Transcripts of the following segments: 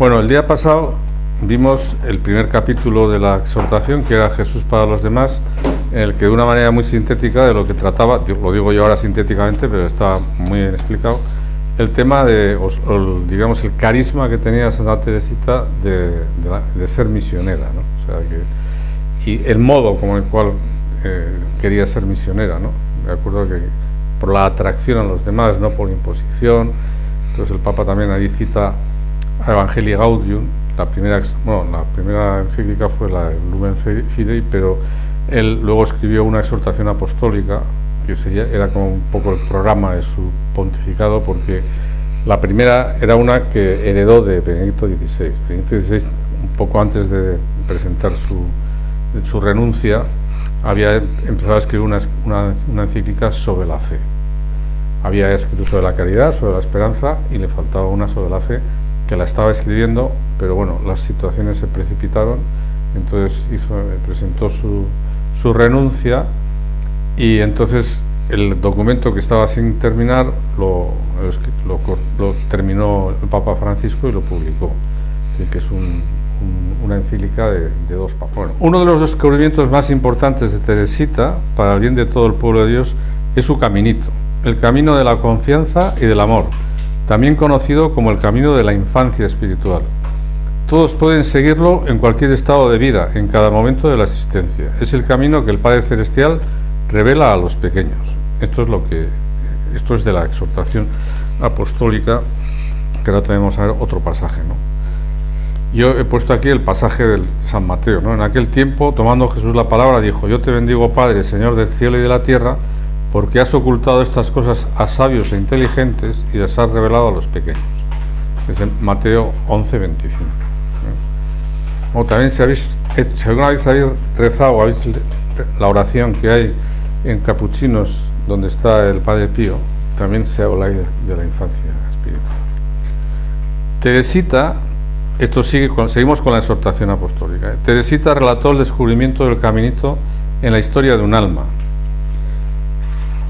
Bueno, el día pasado vimos el primer capítulo de la exhortación, que era Jesús para los demás, en el que de una manera muy sintética de lo que trataba, lo digo yo ahora sintéticamente, pero está muy bien explicado, el tema de, digamos, el carisma que tenía Santa Teresita de ser misionera, ¿no? O sea, y el modo como el cual quería ser misionera, ¿no? Me acuerdo que por la atracción a los demás, no por imposición. Entonces el Papa también ahí cita a Evangelii Gaudium, la primera encíclica fue la Lumen Fidei, pero él luego escribió una exhortación apostólica que era como un poco el programa de su pontificado, porque la primera era una que heredó de Benedicto XVI. Benedicto XVI, un poco antes de presentar su renuncia, había empezado a escribir una encíclica sobre la fe. Había escrito sobre la caridad, sobre la esperanza, y le faltaba una sobre la fe, que la estaba escribiendo, pero bueno, las situaciones se precipitaron, entonces presentó su renuncia, y entonces el documento que estaba sin terminar lo terminó el Papa Francisco y lo publicó, que es una encíclica de dos papas. Bueno, uno de los descubrimientos más importantes de Teresita para el bien de todo el pueblo de Dios es su caminito, el camino de la confianza y del amor, también conocido como el camino de la infancia espiritual. Todos pueden seguirlo en cualquier estado de vida, en cada momento de la existencia. Es el camino que el Padre Celestial revela a los pequeños. Esto es de la exhortación apostólica, que ahora tenemos a ver otro pasaje, ¿no? Yo he puesto aquí el pasaje de San Mateo, ¿no? En aquel tiempo, tomando Jesús la palabra, dijo: Yo te bendigo, Padre, Señor del cielo y de la tierra, porque has ocultado estas cosas a sabios e inteligentes y las has revelado a los pequeños. Es en Mateo 11:25. O también si alguna vez habéis rezado, habéis la oración que hay en Capuchinos, donde está el Padre Pío, también se habla ahí de la infancia espiritual. Teresita, seguimos con la exhortación apostólica. Teresita relató el descubrimiento del caminito en la historia de un alma.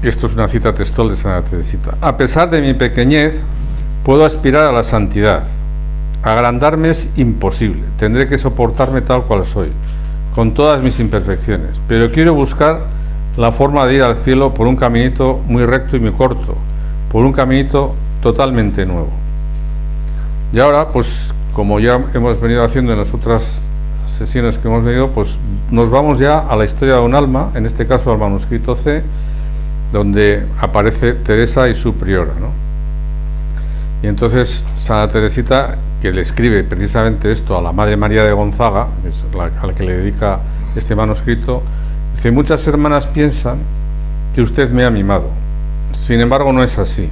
Esto es una cita textual de Santa Teresita. A pesar de mi pequeñez, puedo aspirar a la santidad. Agrandarme es imposible. Tendré que soportarme tal cual soy, con todas mis imperfecciones. Pero quiero buscar la forma de ir al cielo por un caminito muy recto y muy corto, por un caminito totalmente nuevo. Y ahora, pues, como ya hemos venido haciendo en las otras sesiones que hemos venido, pues nos vamos ya a la historia de un alma, en este caso al manuscrito C, donde aparece Teresa y su priora, ¿no? Y entonces Santa Teresita, que le escribe precisamente esto a la Madre María de Gonzaga, que es a la que le dedica este manuscrito, dice: muchas hermanas piensan que usted me ha mimado, sin embargo no es así.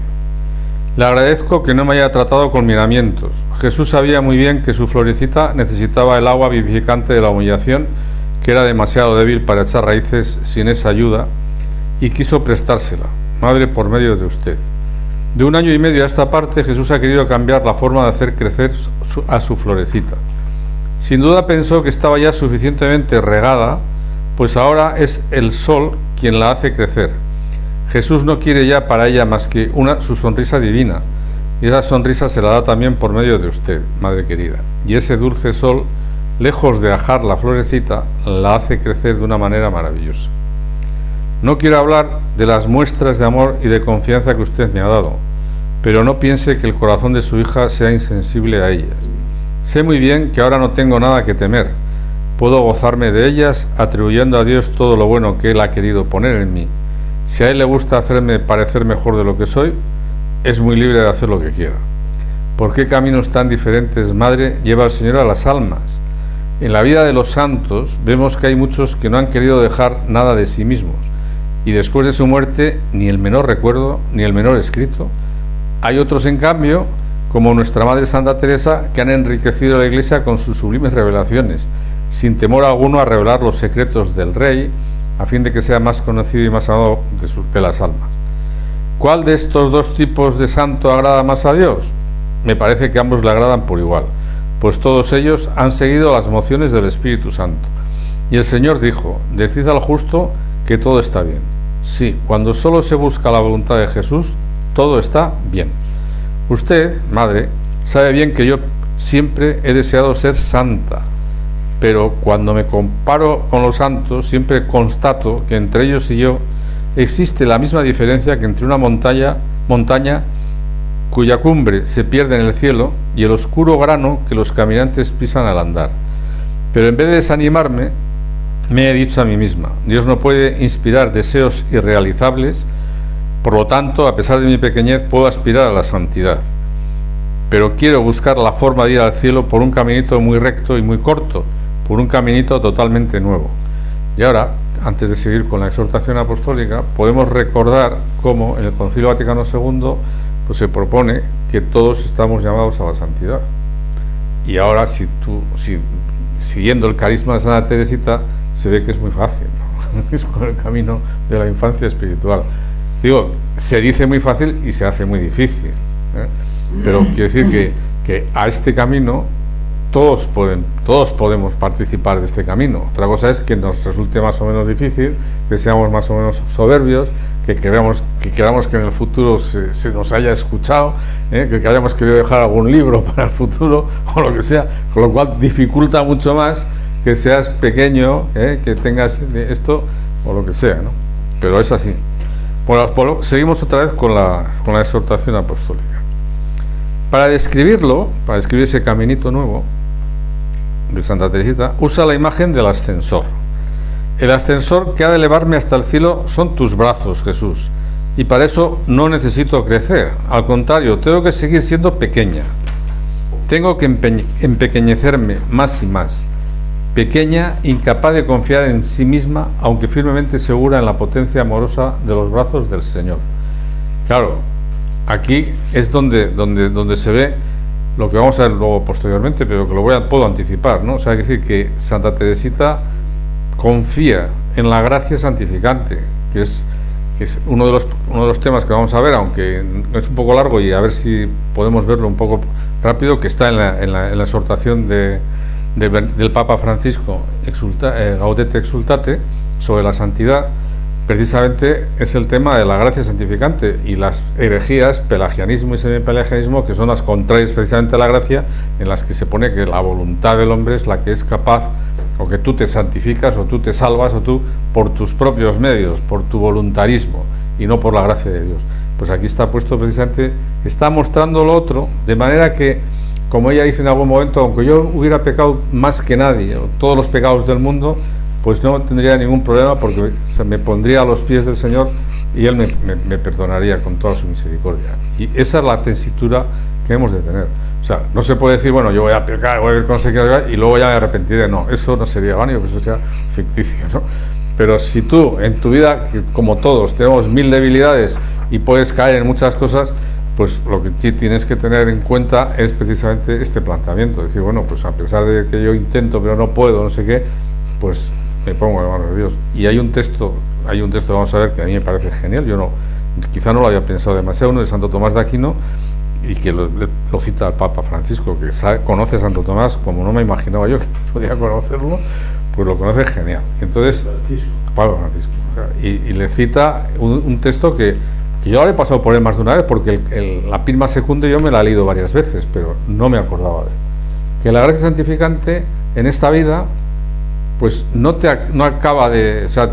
Le agradezco que no me haya tratado con miramientos. Jesús sabía muy bien que su Florecita necesitaba el agua vivificante de la humillación, que era demasiado débil para echar raíces sin esa ayuda, y quiso prestársela, Madre, por medio de usted. De 1 año y medio a esta parte, Jesús ha querido cambiar la forma de hacer crecer a su Florecita. Sin duda pensó que estaba ya suficientemente regada, pues ahora es el sol quien la hace crecer. Jesús no quiere ya para ella más que su sonrisa divina, y esa sonrisa se la da también por medio de usted, Madre querida. Y ese dulce sol, lejos de ajar la florecita, la hace crecer de una manera maravillosa. No quiero hablar de las muestras de amor y de confianza que usted me ha dado, pero no piense que el corazón de su hija sea insensible a ellas. Sé muy bien que ahora no tengo nada que temer. Puedo gozarme de ellas, atribuyendo a Dios todo lo bueno que Él ha querido poner en mí. Si a Él le gusta hacerme parecer mejor de lo que soy, es muy libre de hacer lo que quiera. ¿Por qué caminos tan diferentes, Madre, lleva el Señor a las almas? En la vida de los santos vemos que hay muchos que no han querido dejar nada de sí mismos, y después de su muerte ni el menor recuerdo, ni el menor escrito. Hay otros, en cambio, como nuestra Madre Santa Teresa, que han enriquecido la Iglesia con sus sublimes revelaciones, sin temor alguno a revelar los secretos del Rey, a fin de que sea más conocido y más amado de las almas. ¿Cuál de estos dos tipos de santo agrada más a Dios? Me parece que ambos le agradan por igual, pues todos ellos han seguido las mociones del Espíritu Santo. Y el Señor dijo: decid al justo que todo está bien. Sí, cuando solo se busca la voluntad de Jesús, todo está bien. Usted, Madre, sabe bien que yo siempre he deseado ser santa, pero cuando me comparo con los santos, siempre constato que entre ellos y yo existe la misma diferencia que entre una montaña cuya cumbre se pierde en el cielo y el oscuro grano que los caminantes pisan al andar. Pero en vez de desanimarme, me he dicho a mí misma: Dios no puede inspirar deseos irrealizables, por lo tanto, a pesar de mi pequeñez, puedo aspirar a la santidad. Pero quiero buscar la forma de ir al cielo por un caminito muy recto y muy corto, por un caminito totalmente nuevo. Y ahora, antes de seguir con la exhortación apostólica, podemos recordar cómo en el Concilio Vaticano II pues se propone que todos estamos llamados a la santidad. Y ahora, siguiendo el carisma de Santa Teresita, se ve que es muy fácil, ¿no? Es con el camino de la infancia espiritual. Digo, se dice muy fácil y se hace muy difícil, ¿eh? Pero quiero decir que a este camino todos podemos participar de este camino. Otra cosa es que nos resulte más o menos difícil, que seamos más o menos soberbios, que queramos que en el futuro se nos haya escuchado, que hayamos querido dejar algún libro para el futuro o lo que sea, con lo cual dificulta mucho más que seas pequeño, que tengas esto o lo que sea, ¿no? Pero es así. Bueno, seguimos otra vez con la exhortación apostólica. Para describir ese caminito nuevo de Santa Teresita, usa la imagen del ascensor. El ascensor que ha de elevarme hasta el cielo son tus brazos, Jesús, y para eso no necesito crecer. Al contrario, tengo que seguir siendo pequeña. Tengo que empequeñecerme más y más. Pequeña, incapaz de confiar en sí misma, aunque firmemente segura en la potencia amorosa de los brazos del Señor. Claro, aquí es donde se ve lo que vamos a ver luego posteriormente, pero que puedo anticipar, ¿no? O sea, hay que decir que Santa Teresita confía en la gracia santificante, que es uno de los temas que vamos a ver, aunque es un poco largo y a ver si podemos verlo un poco rápido, que está en la exhortación del Papa Francisco, Gaudete Exsultate, sobre la santidad. Precisamente es el tema de la gracia santificante y las herejías, pelagianismo y semipelagianismo, que son las contrarias precisamente a la gracia, en las que se pone que la voluntad del hombre es la que es capaz, o que tú te santificas, o tú te salvas, o tú por tus propios medios, por tu voluntarismo, y no por la gracia de Dios. Pues aquí está puesto precisamente, está mostrando lo otro, de manera que, como ella dice en algún momento, aunque yo hubiera pecado más que nadie, o todos los pecados del mundo, pues no tendría ningún problema, porque se me pondría a los pies del Señor y Él me perdonaría con toda su misericordia. Y esa es la tesitura que hemos de tener. O sea, no se puede decir, bueno, yo voy a pecar, voy a ir con sequedad y luego ya me arrepentiré. No, eso no sería válido, pues eso sería ficticio, ¿no? Pero si tú, en tu vida, que como todos, tenemos 1000 debilidades y puedes caer en muchas cosas, pues lo que sí tienes que tener en cuenta es precisamente este planteamiento. Decir, bueno, pues a pesar de que yo intento, pero no puedo, no sé qué, pues me pongo en manos de Dios. Y hay un texto, vamos a ver, que a mí me parece genial. Yo quizá no lo había pensado demasiado, uno de Santo Tomás de Aquino, y que lo cita el Papa Francisco, que conoce a Santo Tomás como no me imaginaba yo que podía conocerlo, pues lo conoce genial. Entonces, Papa Francisco, y le cita un texto que yo ahora he pasado por él más de una vez, porque la Pirma Secunde yo me la he leído varias veces, pero no me acordaba de él. Que la gracia santificante en esta vida pues no acaba de, o sea,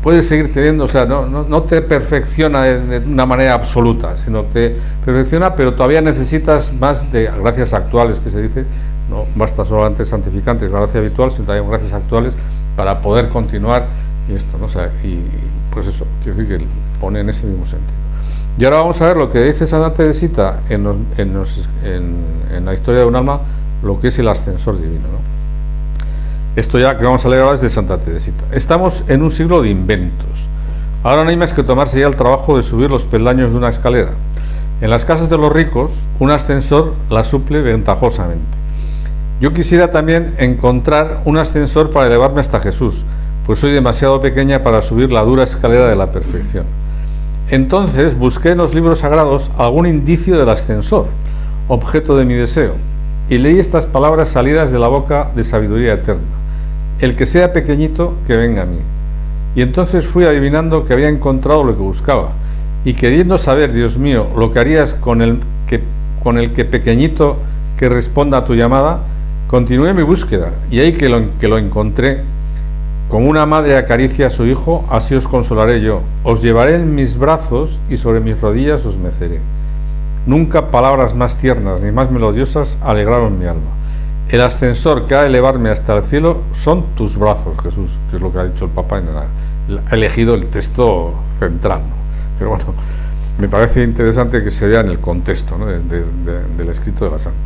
puedes seguir teniendo, o sea, no te perfecciona de una manera absoluta, sino te perfecciona, pero todavía necesitas más de gracias actuales, que se dice, no basta solamente santificantes, la gracia habitual, sino también gracias actuales para poder continuar y esto, ¿no? O sea, y pues eso, quiero decir que pone en ese mismo sentido. Y ahora vamos a ver lo que dice Santa Teresita en la historia de un alma, lo que es el ascensor divino, ¿no? Esto ya que vamos a leer ahora es de Santa Teresita. Estamos en un siglo de inventos. Ahora no hay más que tomarse ya el trabajo de subir los peldaños de una escalera. En las casas de los ricos, un ascensor la suple ventajosamente. Yo quisiera también encontrar un ascensor para elevarme hasta Jesús, pues soy demasiado pequeña para subir la dura escalera de la perfección. Entonces busqué en los libros sagrados algún indicio del ascensor, objeto de mi deseo, y leí estas palabras salidas de la boca de sabiduría eterna: el que sea pequeñito, que venga a mí. Y entonces fui adivinando que había encontrado lo que buscaba, y queriendo saber, Dios mío, lo que harías con el que pequeñito que responda a tu llamada, continué mi búsqueda, y ahí que lo encontré. Como una madre acaricia a su hijo, así os consolaré yo. Os llevaré en mis brazos y sobre mis rodillas os meceré. Nunca palabras más tiernas ni más melodiosas alegraron mi alma. El ascensor que ha de elevarme hasta el cielo son tus brazos, Jesús, que es lo que ha dicho el Papa. Ha elegido el texto central, ¿no? Pero bueno, me parece interesante que se vea en el contexto, ¿no? del escrito de la Santa.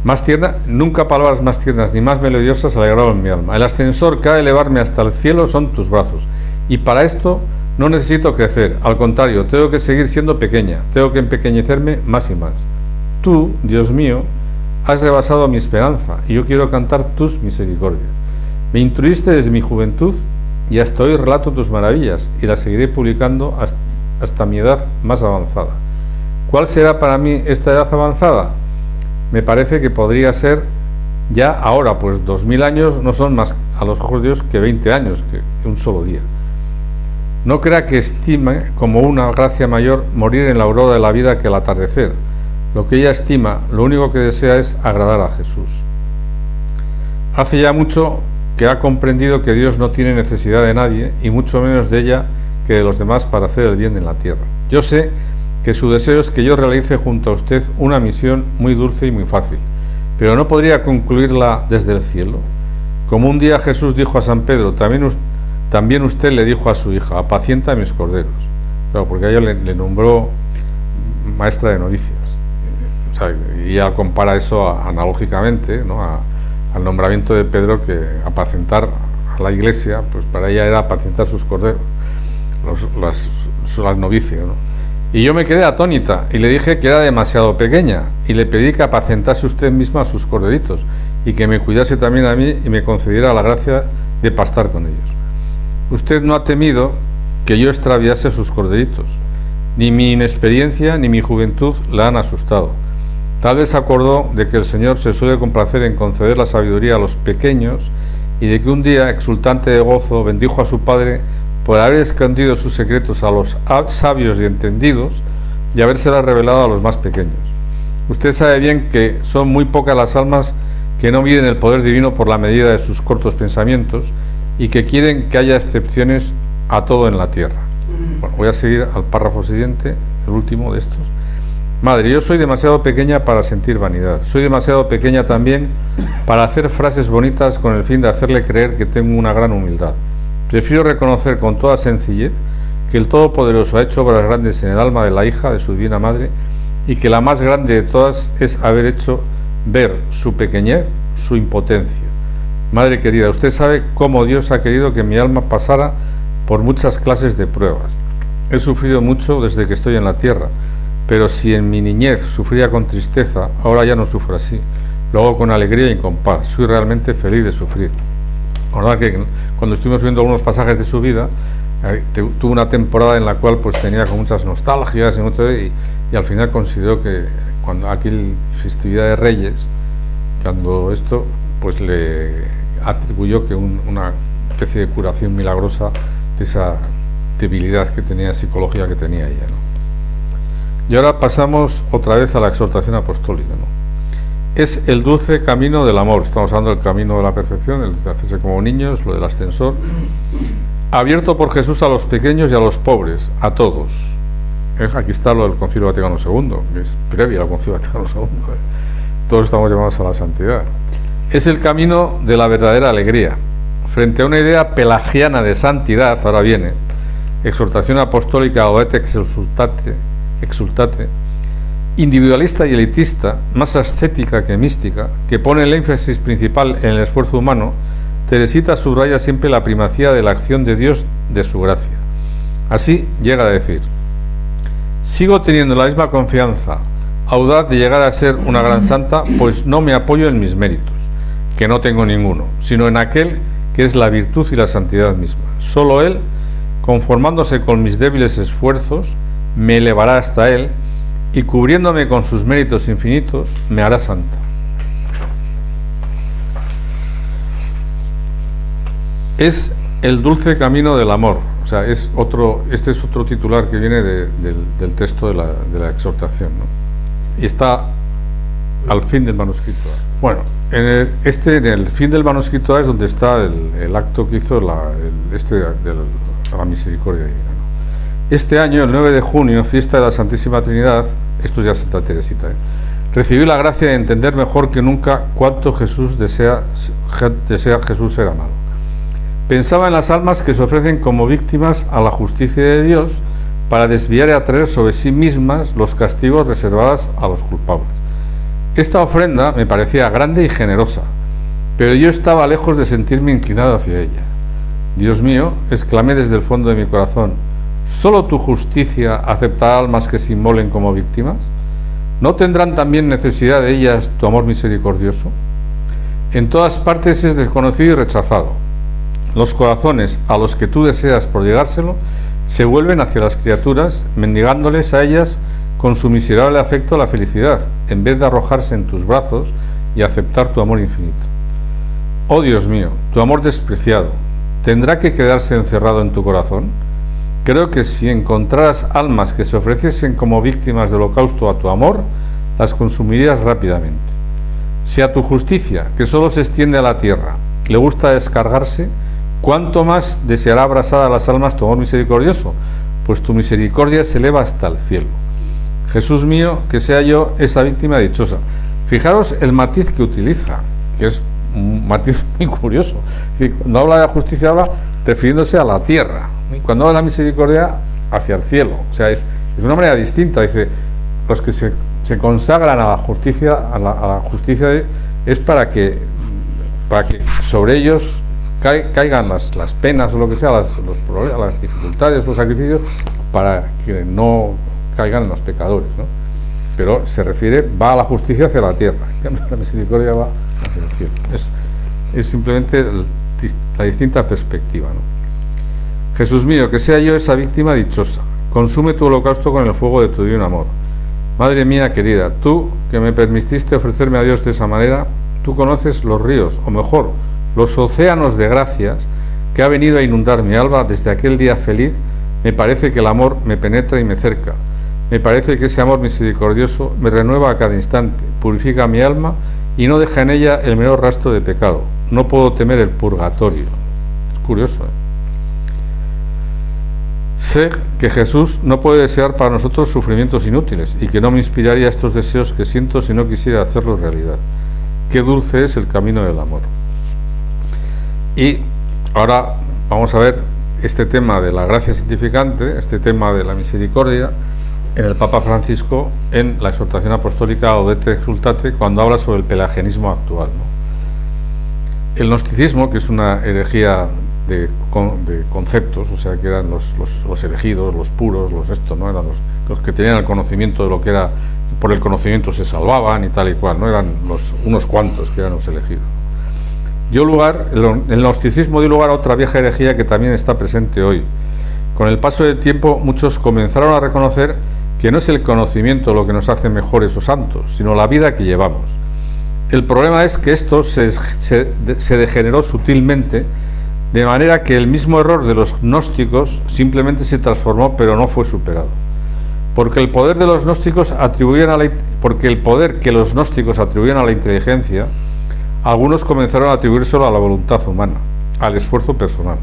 Más tierna, nunca palabras más tiernas ni más melodiosas alegraron mi alma. El ascensor que ha de elevarme hasta el cielo son tus brazos. Y para esto no necesito crecer, al contrario, tengo que seguir siendo pequeña, tengo que empequeñecerme más y más. Tú, Dios mío, has rebasado mi esperanza y yo quiero cantar tus misericordias. Me instruiste desde mi juventud y hasta hoy relato tus maravillas y las seguiré publicando hasta mi edad más avanzada. ¿Cuál será para mí esta edad avanzada? Me parece que podría ser ya ahora, pues 2000 años no son más a los ojos de Dios que 20 años, que un solo día. No crea que estime como una gracia mayor morir en la aurora de la vida que el atardecer. Lo que ella estima, lo único que desea es agradar a Jesús. Hace ya mucho que ha comprendido que Dios no tiene necesidad de nadie, y mucho menos de ella que de los demás para hacer el bien en la tierra. Yo sé que su deseo es que yo realice junto a usted una misión muy dulce y muy fácil, pero no podría concluirla desde el cielo. Como un día Jesús dijo a San Pedro, también usted le dijo a su hija, apacienta mis corderos. Claro, porque a ella le nombró maestra de novicias. O sea, y ella compara eso analógicamente, ¿no? Al nombramiento de Pedro, que apacentar a la iglesia, pues para ella era apacentar sus corderos, las novicias, ¿no? Y yo me quedé atónita y le dije que era demasiado pequeña y le pedí que apacentase usted misma a sus corderitos y que me cuidase también a mí y me concediera la gracia de pastar con ellos. Usted no ha temido que yo extraviase sus corderitos. Ni mi inexperiencia ni mi juventud la han asustado. Tal vez acordó de que el Señor se suele complacer en conceder la sabiduría a los pequeños y de que un día, exultante de gozo, bendijo a su Padre por haber escondido sus secretos a los sabios y entendidos y habérselas revelado a los más pequeños. Usted sabe bien que son muy pocas las almas que no miden el poder divino por la medida de sus cortos pensamientos y que quieren que haya excepciones a todo en la tierra. Bueno, voy a seguir al párrafo siguiente, el último de estos. Madre, yo soy demasiado pequeña para sentir vanidad. Soy demasiado pequeña también para hacer frases bonitas con el fin de hacerle creer que tengo una gran humildad. Prefiero reconocer con toda sencillez que el Todopoderoso ha hecho obras grandes en el alma de la hija de su divina madre y que la más grande de todas es haber hecho ver su pequeñez, su impotencia. Madre querida, usted sabe cómo Dios ha querido que mi alma pasara por muchas clases de pruebas. He sufrido mucho desde que estoy en la tierra, pero si en mi niñez sufría con tristeza, ahora ya no sufro así. Lo hago con alegría y con paz. Soy realmente feliz de sufrir. La verdad que cuando estuvimos viendo algunos pasajes de su vida, tuvo una temporada en la cual pues tenía con muchas nostalgias y al final consideró que cuando aquel festividad de Reyes, cuando esto pues le atribuyó que una especie de curación milagrosa de esa debilidad que tenía, psicológica que tenía ella, ¿no? Y ahora pasamos otra vez a la exhortación apostólica, ¿no? Es el dulce camino del amor. Estamos hablando del camino de la perfección, el de hacerse como niños, lo del ascensor, abierto por Jesús a los pequeños y a los pobres, a todos. Aquí está lo del Concilio Vaticano II, que es previo al Concilio Vaticano II. Todos estamos llamados a la santidad. Es el camino de la verdadera alegría. Frente a una idea pelagiana de santidad, ahora viene, exhortación apostólica Gaudete exsultate, individualista y elitista, más ascética que mística, que pone el énfasis principal en el esfuerzo humano, Teresita subraya siempre la primacía de la acción de Dios de su gracia. Así llega a decir: sigo teniendo la misma confianza, audaz de llegar a ser una gran santa, pues no me apoyo en mis méritos, que no tengo ninguno, sino en aquel que es la virtud y la santidad misma. Solo Él, conformándose con mis débiles esfuerzos, me elevará hasta Él, y cubriéndome con sus méritos infinitos, me hará santa. Es el dulce camino del amor. O sea, este es otro titular que viene del texto de la exhortación, ¿no? Y está al fin del manuscrito A. Bueno, en el fin del manuscrito A es donde está el acto que hizo la misericordia divina, ¿no? Este año, el 9 de junio, fiesta de la Santísima Trinidad, esto es ya Santa Teresita, recibí la gracia de entender mejor que nunca cuánto desea Jesús ser amado. Pensaba en las almas que se ofrecen como víctimas a la justicia de Dios para desviar y atraer sobre sí mismas los castigos reservados a los culpables. Esta ofrenda me parecía grande y generosa, pero yo estaba lejos de sentirme inclinado hacia ella. Dios mío, exclamé desde el fondo de mi corazón, ¿solo tu justicia aceptará almas que se inmolen como víctimas? ¿No tendrán también necesidad de ellas tu amor misericordioso? En todas partes es desconocido y rechazado. Los corazones a los que tú deseas prodigárselo se vuelven hacia las criaturas, mendigándoles a ellas con su miserable afecto la felicidad, en vez de arrojarse en tus brazos y aceptar tu amor infinito. Oh Dios mío, tu amor despreciado, ¿tendrá que quedarse encerrado en tu corazón? Creo que si encontraras almas que se ofreciesen como víctimas de holocausto a tu amor, las consumirías rápidamente. Si a tu justicia, que solo se extiende a la tierra, le gusta descargarse, ¿cuánto más deseará abrazar a las almas tu amor misericordioso? Pues tu misericordia se eleva hasta el cielo. Jesús mío, que sea yo esa víctima dichosa. Fijaros el matiz que utiliza, que es un matiz muy curioso. Cuando habla de la justicia, habla refiriéndose a la tierra. Y cuando habla de la misericordia, hacia el cielo. O sea, es una manera distinta. Dice, los que se consagran a la justicia, es para que sobre ellos caigan las penas o lo que sea, los problemas, las dificultades, los sacrificios, para que no caigan en los pecadores, ¿no? Pero se refiere, va a la justicia hacia la tierra, en cambio la misericordia va hacia el cielo. Es simplemente la distinta perspectiva, ¿no? Jesús mío, que sea yo esa víctima dichosa, consume tu holocausto con el fuego de tu divino amor. Madre mía querida, tú que me permitiste ofrecerme a Dios de esa manera, tú conoces los ríos, o mejor, los océanos de gracias que ha venido a inundar mi alma desde aquel día feliz. Me parece que el amor me penetra y me cerca. Me parece que ese amor misericordioso me renueva a cada instante, purifica mi alma y no deja en ella el menor rastro de pecado. No puedo temer el purgatorio. Es curioso, ¿eh? Sé que Jesús no puede desear para nosotros sufrimientos inútiles y que no me inspiraría estos deseos que siento si no quisiera hacerlos realidad. Qué dulce es el camino del amor. Y ahora vamos a ver este tema de la gracia santificante, este tema de la misericordia, en el Papa Francisco, en la exhortación apostólica Gaudete Exsultate, cuando habla sobre el pelagianismo actual, ¿no? El gnosticismo, que es una herejía de conceptos, o sea, que eran los elegidos, los puros, ¿no? Eran los que tenían el conocimiento de lo que era, por el conocimiento se salvaban y tal y cual, no eran unos cuantos que eran los elegidos. El gnosticismo dio lugar a otra vieja herejía que también está presente hoy. Con el paso del tiempo, muchos comenzaron a reconocer que no es el conocimiento lo que nos hace mejores o santos, sino la vida que llevamos. El problema es que esto se degeneró sutilmente, de manera que el mismo error de los gnósticos simplemente se transformó, pero no fue superado. Porque el poder que los gnósticos atribuían a la inteligencia, algunos comenzaron a atribuírselo a la voluntad humana, al esfuerzo personal.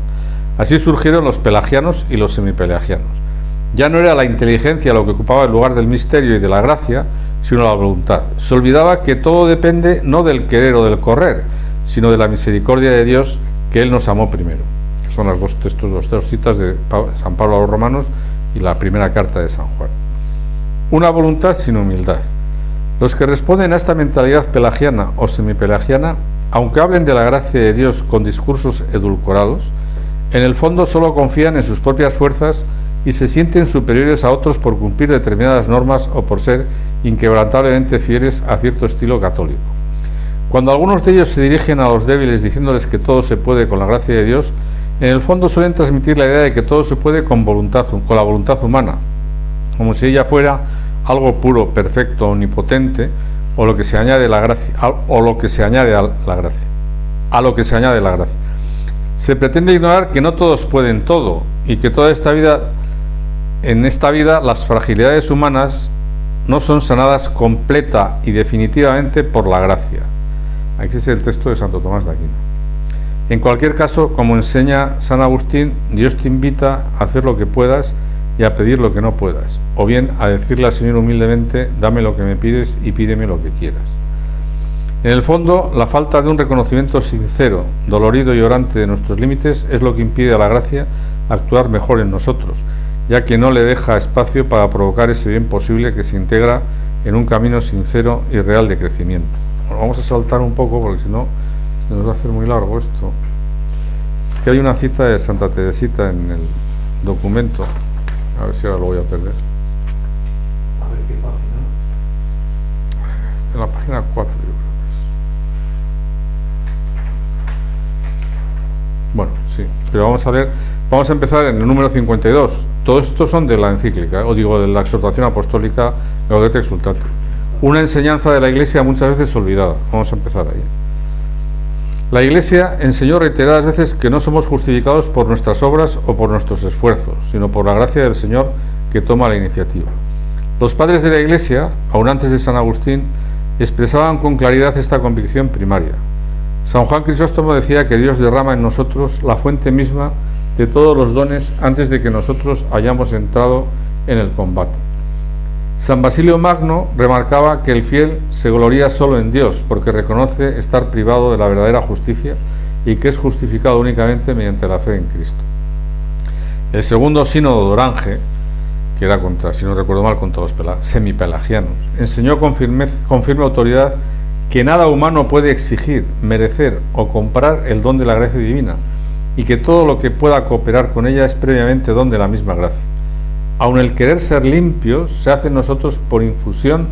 Así surgieron los pelagianos y los semipelagianos. Ya no era la inteligencia lo que ocupaba el lugar del misterio y de la gracia, sino la voluntad. Se olvidaba que todo depende no del querer o del correr, sino de la misericordia de Dios, que Él nos amó primero. Que son las dos citas de San Pablo a los Romanos y la primera carta de San Juan. Una voluntad sin humildad. Los que responden a esta mentalidad pelagiana o semipelagiana, aunque hablen de la gracia de Dios con discursos edulcorados, en el fondo solo confían en sus propias fuerzas y se sienten superiores a otros por cumplir determinadas normas o por ser inquebrantablemente fieles a cierto estilo católico. Cuando algunos de ellos se dirigen a los débiles diciéndoles que todo se puede con la gracia de Dios, en el fondo suelen transmitir la idea de que todo se puede con la voluntad humana, como si ella fuera algo puro, perfecto, omnipotente, o lo que se añade a la gracia. Se pretende ignorar que no todos pueden todo y que en esta vida las fragilidades humanas no son sanadas completa y definitivamente por la gracia. Aquí es el texto de Santo Tomás de Aquino. En cualquier caso, como enseña San Agustín, Dios te invita a hacer lo que puedas y a pedir lo que no puedas, o bien a decirle al Señor humildemente, dame lo que me pides y pídeme lo que quieras. En el fondo, la falta de un reconocimiento sincero, dolorido y orante de nuestros límites es lo que impide a la gracia actuar mejor en nosotros, ya que no le deja espacio para provocar ese bien posible que se integra en un camino sincero y real de crecimiento. Bueno, vamos a saltar un poco porque si no se nos va a hacer muy largo esto. Es que hay una cita de Santa Teresita en el documento, a ver si ahora lo voy a perder. A ver qué página. En la página 4 yo creo que es. Bueno, sí, pero vamos a empezar en el número 52. Todos estos son de la encíclica, o digo, de la exhortación apostólica Gaudete Exsultate. Una enseñanza de la Iglesia muchas veces olvidada. Vamos a empezar ahí. La Iglesia enseñó reiteradas veces que no somos justificados por nuestras obras o por nuestros esfuerzos, sino por la gracia del Señor que toma la iniciativa. Los padres de la Iglesia, aún antes de San Agustín, expresaban con claridad esta convicción primaria. San Juan Crisóstomo decía que Dios derrama en nosotros la fuente misma de todos los dones antes de que nosotros hayamos entrado en el combate. San Basilio Magno remarcaba que el fiel se gloría solo en Dios, porque reconoce estar privado de la verdadera justicia y que es justificado únicamente mediante la fe en Cristo. El segundo sínodo de Orange, que era contra, si no recuerdo mal, contra los semipelagianos, enseñó con firme autoridad que nada humano puede exigir, merecer o comprar el don de la gracia divina, y que todo lo que pueda cooperar con ella es previamente don de la misma gracia. Aun el querer ser limpios se hace en nosotros por infusión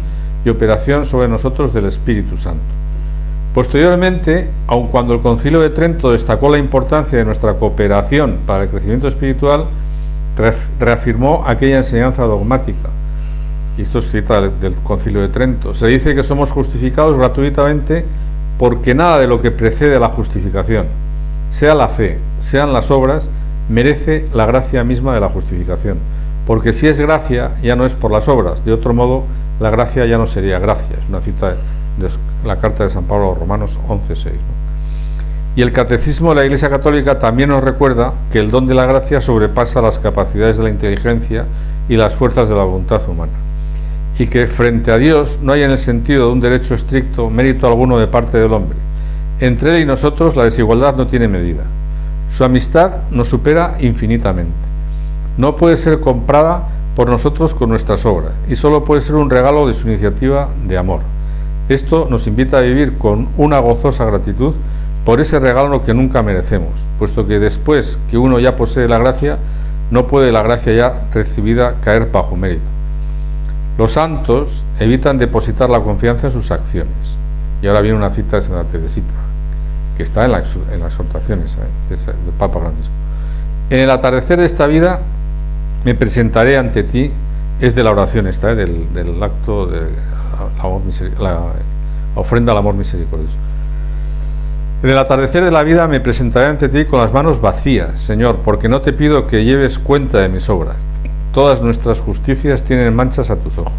y operación sobre nosotros del Espíritu Santo. Posteriormente, aun cuando el Concilio de Trento destacó la importancia de nuestra cooperación para el crecimiento espiritual, reafirmó aquella enseñanza dogmática. Y esto es cita del Concilio de Trento. Se dice que somos justificados gratuitamente porque nada de lo que precede a la justificación, sea la fe, sean las obras, merece la gracia misma de la justificación. Porque si es gracia, ya no es por las obras. De otro modo, la gracia ya no sería gracia. Es una cita de la carta de San Pablo a los Romanos 11:6. ¿no? Y el Catecismo de la Iglesia Católica también nos recuerda que el don de la gracia sobrepasa las capacidades de la inteligencia y las fuerzas de la voluntad humana. Y que frente a Dios no hay en el sentido de un derecho estricto mérito alguno de parte del hombre. Entre él y nosotros la desigualdad no tiene medida. Su amistad nos supera infinitamente. No puede ser comprada por nosotros con nuestras obras y solo puede ser un regalo de su iniciativa de amor. Esto nos invita a vivir con una gozosa gratitud por ese regalo que nunca merecemos, puesto que después que uno ya posee la gracia, no puede la gracia ya recibida caer bajo mérito. Los santos evitan depositar la confianza en sus acciones. Y ahora viene una cita de Santa Teresita, que está en las exhortaciones del Papa Francisco. En el atardecer de esta vida me presentaré ante ti, es de la oración esta, del acto de la ofrenda al amor misericordioso. En el atardecer de la vida me presentaré ante ti con las manos vacías, Señor, porque no te pido que lleves cuenta de mis obras. Todas nuestras justicias tienen manchas a tus ojos.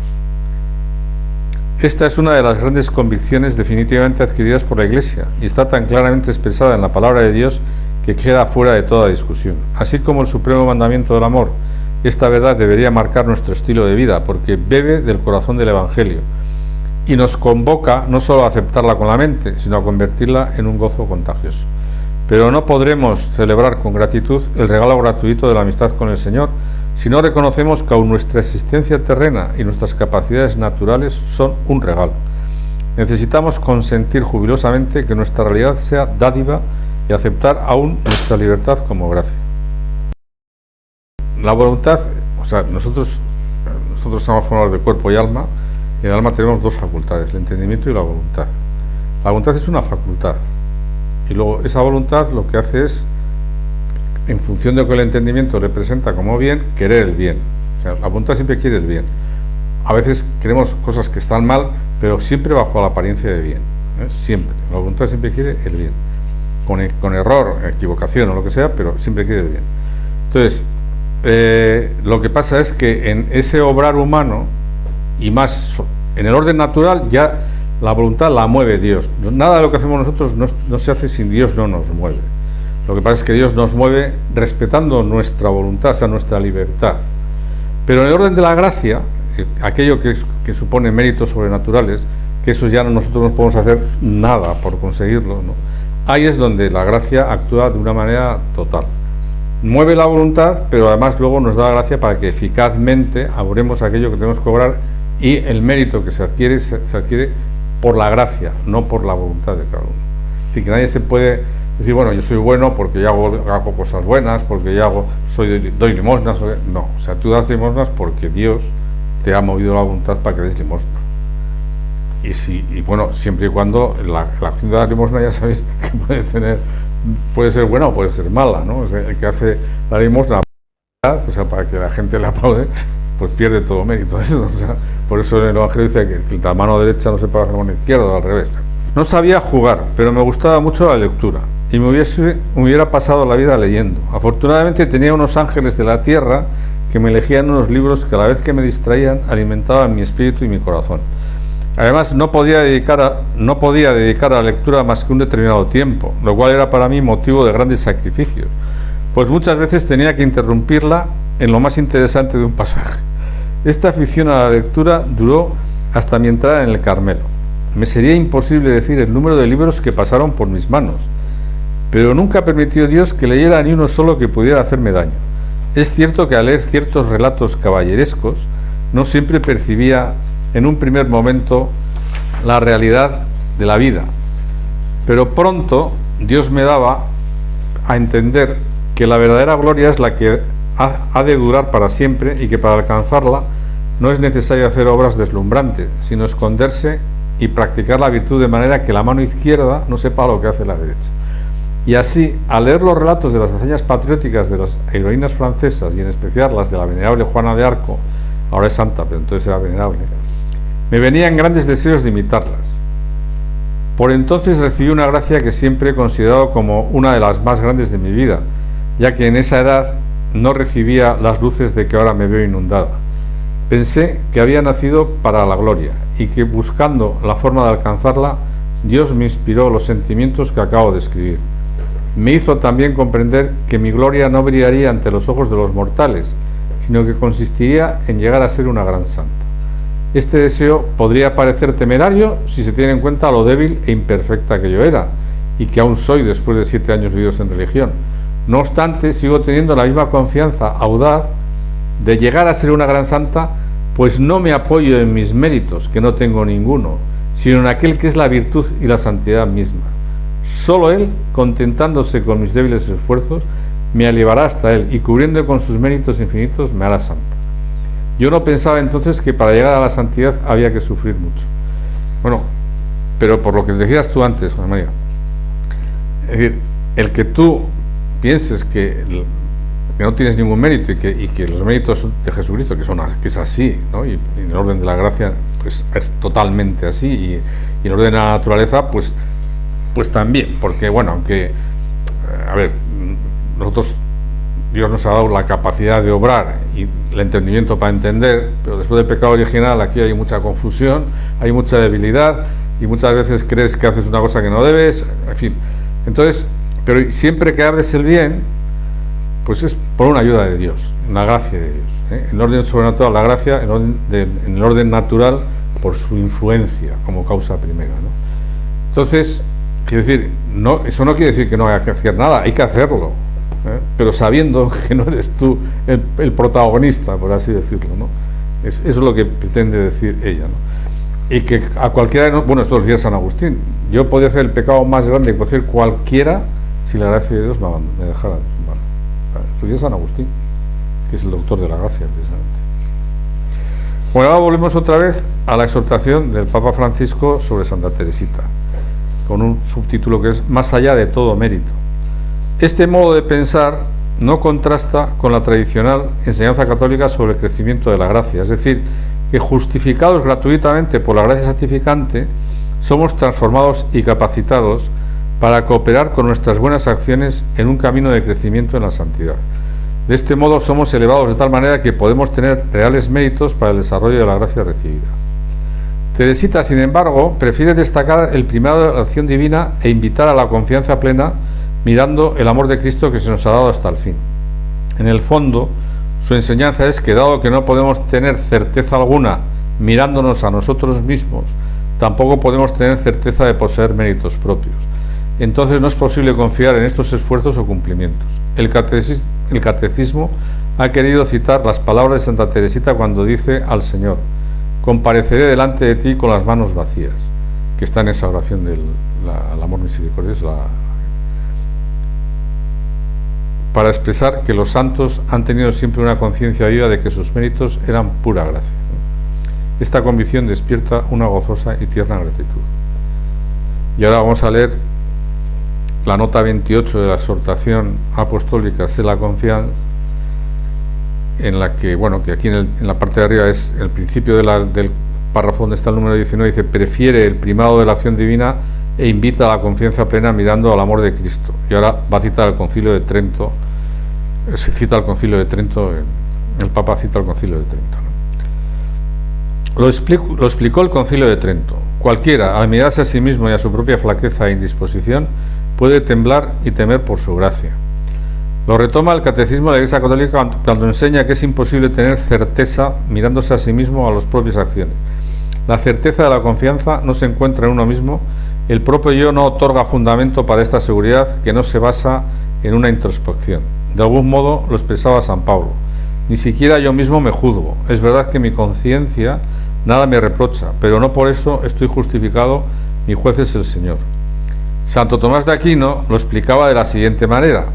Esta es una de las grandes convicciones definitivamente adquiridas por la Iglesia y está tan claramente expresada en la palabra de Dios que queda fuera de toda discusión. Así como el supremo mandamiento del amor, esta verdad debería marcar nuestro estilo de vida porque bebe del corazón del Evangelio y nos convoca no solo a aceptarla con la mente, sino a convertirla en un gozo contagioso. Pero no podremos celebrar con gratitud el regalo gratuito de la amistad con el Señor si no reconocemos que aun nuestra existencia terrena y nuestras capacidades naturales son un regalo. Necesitamos consentir jubilosamente que nuestra realidad sea dádiva y aceptar aún nuestra libertad como gracia. La voluntad, o sea, nosotros estamos formados de cuerpo y alma, y en el alma tenemos dos facultades, el entendimiento y la voluntad. La voluntad es una facultad, y luego esa voluntad lo que hace es, en función de lo que el entendimiento representa como bien, querer el bien. O sea, la voluntad siempre quiere el bien. A veces queremos cosas que están mal, pero siempre bajo la apariencia de bien. Siempre. La voluntad siempre quiere el bien. Con error, equivocación o lo que sea, pero siempre quiere el bien. Entonces, lo que pasa es que en ese obrar humano y más en el orden natural, ya la voluntad la mueve Dios. Nada de lo que hacemos nosotros no se hace sin Dios, no nos mueve. Lo que pasa es que Dios nos mueve respetando nuestra voluntad, o sea, nuestra libertad. Pero en el orden de la gracia, aquello que supone méritos sobrenaturales, que eso ya nosotros no podemos hacer nada por conseguirlo, ¿no? Ahí es donde la gracia actúa de una manera total. Mueve la voluntad, pero además luego nos da la gracia para que eficazmente aborremos aquello que tenemos que obrar, y el mérito que se adquiere por la gracia, no por la voluntad de cada uno. Es decir, que nadie se puede decir, bueno, yo soy bueno porque yo hago cosas buenas, porque yo doy limosnas. No, o sea, tú das limosnas porque Dios te ha movido la voluntad para que des limosna. Y bueno, siempre y cuando la acción de la limosna, ya sabéis que puede ser buena o puede ser mala, ¿no? O sea, el que hace la limosna, o sea, para que la gente le aplaude, pues pierde todo mérito. Eso, o sea, por eso en el Evangelio dice que la mano derecha no se paga con la mano izquierda, o al revés. No sabía jugar, pero me gustaba mucho la lectura y me hubiera pasado la vida leyendo. Afortunadamente tenía unos ángeles de la tierra que me elegían unos libros que a la vez que me distraían alimentaban mi espíritu y mi corazón. Además no podía dedicar a la lectura más que un determinado tiempo, lo cual era para mí motivo de grandes sacrificios, pues muchas veces tenía que interrumpirla en lo más interesante de un pasaje. Esta afición a la lectura duró hasta mi entrada en el Carmelo. Me sería imposible decir el número de libros que pasaron por mis manos, pero nunca permitió Dios que leyera ni uno solo que pudiera hacerme daño. Es cierto que al leer ciertos relatos caballerescos no siempre percibía en un primer momento la realidad de la vida, pero pronto Dios me daba a entender que la verdadera gloria es la que ha de durar para siempre, y que para alcanzarla no es necesario hacer obras deslumbrantes, sino esconderse y practicar la virtud de manera que la mano izquierda no sepa lo que hace la derecha. Y así, al leer los relatos de las hazañas patrióticas de las heroínas francesas, y en especial las de la venerable Juana de Arco, ahora es santa, pero entonces era venerable, me venían grandes deseos de imitarlas. Por entonces recibí una gracia que siempre he considerado como una de las más grandes de mi vida, ya que en esa edad no recibía las luces de que ahora me veo inundada. Pensé que había nacido para la gloria, y que buscando la forma de alcanzarla, Dios me inspiró los sentimientos que acabo de escribir. Me hizo también comprender que mi gloria no brillaría ante los ojos de los mortales, sino que consistiría en llegar a ser una gran santa. Este deseo podría parecer temerario si se tiene en cuenta lo débil e imperfecta que yo era, y que aún soy después de 7 años vividos en religión. No obstante, sigo teniendo la misma confianza audaz de llegar a ser una gran santa, pues no me apoyo en mis méritos, que no tengo ninguno, sino en aquel que es la virtud y la santidad misma. Solo Él, contentándose con mis débiles esfuerzos, me elevará hasta Él, y cubriendo con sus méritos infinitos me hará santa. Yo no pensaba entonces que para llegar a la santidad había que sufrir mucho. Bueno, pero por lo que decías tú antes, José María, es decir, el que tú pienses que no tienes ningún mérito, y que los méritos de Jesucristo, que es así, ¿no? Y en el orden de la gracia pues es totalmente así, y en el orden de la naturaleza pues también, porque bueno, aunque a ver, nosotros, Dios nos ha dado la capacidad de obrar y el entendimiento para entender, pero después del pecado original aquí hay mucha confusión, hay mucha debilidad, y muchas veces crees que haces una cosa que no debes, en fin. Entonces, pero siempre que haces el bien, pues es por una ayuda de Dios, una gracia de Dios, ¿eh? En el orden sobrenatural la gracia, en el orden natural por su influencia como causa primera, ¿no? Entonces, quiero decir, no, eso no quiere decir que no haya que hacer nada, hay que hacerlo, pero sabiendo que no eres tú el protagonista, por así decirlo, ¿no? Eso es lo que pretende decir ella, ¿no? Y que a cualquiera, bueno, esto lo decía San Agustín, yo podía hacer el pecado más grande que puede hacer cualquiera si la gracia de Dios me dejara. Lo decía San Agustín, que es el doctor de la gracia, precisamente. Bueno, ahora volvemos otra vez a la exhortación del Papa Francisco sobre Santa Teresita, con un subtítulo que es Más allá de todo mérito. Este modo de pensar no contrasta con la tradicional enseñanza católica sobre el crecimiento de la gracia, es decir, que justificados gratuitamente por la gracia santificante, somos transformados y capacitados para cooperar con nuestras buenas acciones en un camino de crecimiento en la santidad. De este modo somos elevados de tal manera que podemos tener reales méritos para el desarrollo de la gracia recibida. Teresita, sin embargo, prefiere destacar el primado de la acción divina e invitar a la confianza plena mirando el amor de Cristo que se nos ha dado hasta el fin. En el fondo, su enseñanza es que dado que no podemos tener certeza alguna mirándonos a nosotros mismos, tampoco podemos tener certeza de poseer méritos propios. Entonces no es posible confiar en estos esfuerzos o cumplimientos. El catecismo ha querido citar las palabras de Santa Teresita cuando dice al Señor: compareceré delante de ti con las manos vacías, que está en esa oración del amor misericordioso, para expresar que los santos han tenido siempre una conciencia viva de que sus méritos eran pura gracia. Esta convicción despierta una gozosa y tierna gratitud. Y ahora vamos a leer la nota 28 de la exhortación apostólica Se la Confiance, en la que, bueno, que aquí en la parte de arriba es el principio del párrafo donde está el número 19, dice: prefiere el primado de la acción divina e invita a la confianza plena mirando al amor de Cristo. Y ahora va a citar el Concilio de Trento, se cita el Concilio de Trento, el Papa cita el Concilio de Trento, ¿no? Lo explicó el Concilio de Trento. Cualquiera, al mirarse a sí mismo y a su propia flaqueza e indisposición, puede temblar y temer por su gracia. Lo retoma el Catecismo de la Iglesia Católica cuando enseña que es imposible tener certeza mirándose a sí mismo a las propias acciones. La certeza de la confianza no se encuentra en uno mismo. El propio yo no otorga fundamento para esta seguridad, que no se basa en una introspección. De algún modo lo expresaba San Pablo: ni siquiera yo mismo me juzgo. Es verdad que mi conciencia nada me reprocha, pero no por eso estoy justificado. Mi juez es el Señor. Santo Tomás de Aquino lo explicaba de la siguiente manera: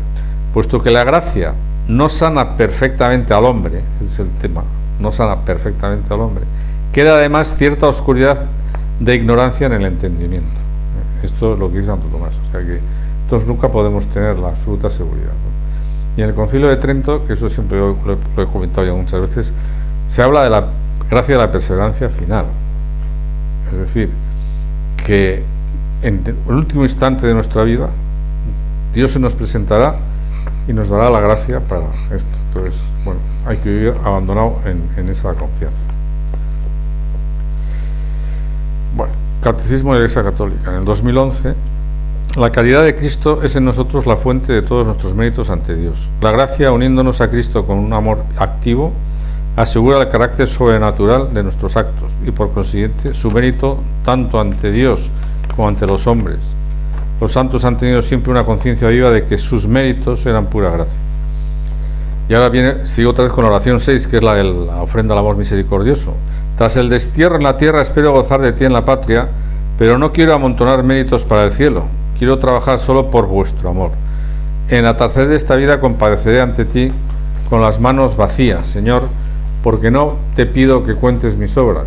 puesto que la gracia no sana perfectamente al hombre, ese es el tema, no sana perfectamente al hombre, queda además cierta oscuridad de ignorancia en el entendimiento. Esto es lo que dice Santo Tomás, o sea que entonces nunca podemos tener la absoluta seguridad, ¿no? Y en el Concilio de Trento, que eso siempre lo he comentado ya muchas veces, se habla de la gracia de la perseverancia final, es decir, que en el último instante de nuestra vida Dios se nos presentará y nos dará la gracia para esto. Entonces, bueno, hay que vivir abandonado en esa confianza. Bueno, Catecismo de la Iglesia Católica. En el 2011, la caridad de Cristo es en nosotros la fuente de todos nuestros méritos ante Dios. La gracia, uniéndonos a Cristo con un amor activo, asegura el carácter sobrenatural de nuestros actos y, por consiguiente, su mérito tanto ante Dios como ante los hombres. Los santos han tenido siempre una conciencia viva de que sus méritos eran pura gracia. Y ahora sigo otra vez con la oración 6, que es la de la ofrenda al amor misericordioso. Tras el destierro en la tierra espero gozar de ti en la patria, pero no quiero amontonar méritos para el cielo. Quiero trabajar solo por vuestro amor. En el atardecer de esta vida compareceré ante ti con las manos vacías, Señor, porque no te pido que cuentes mis obras.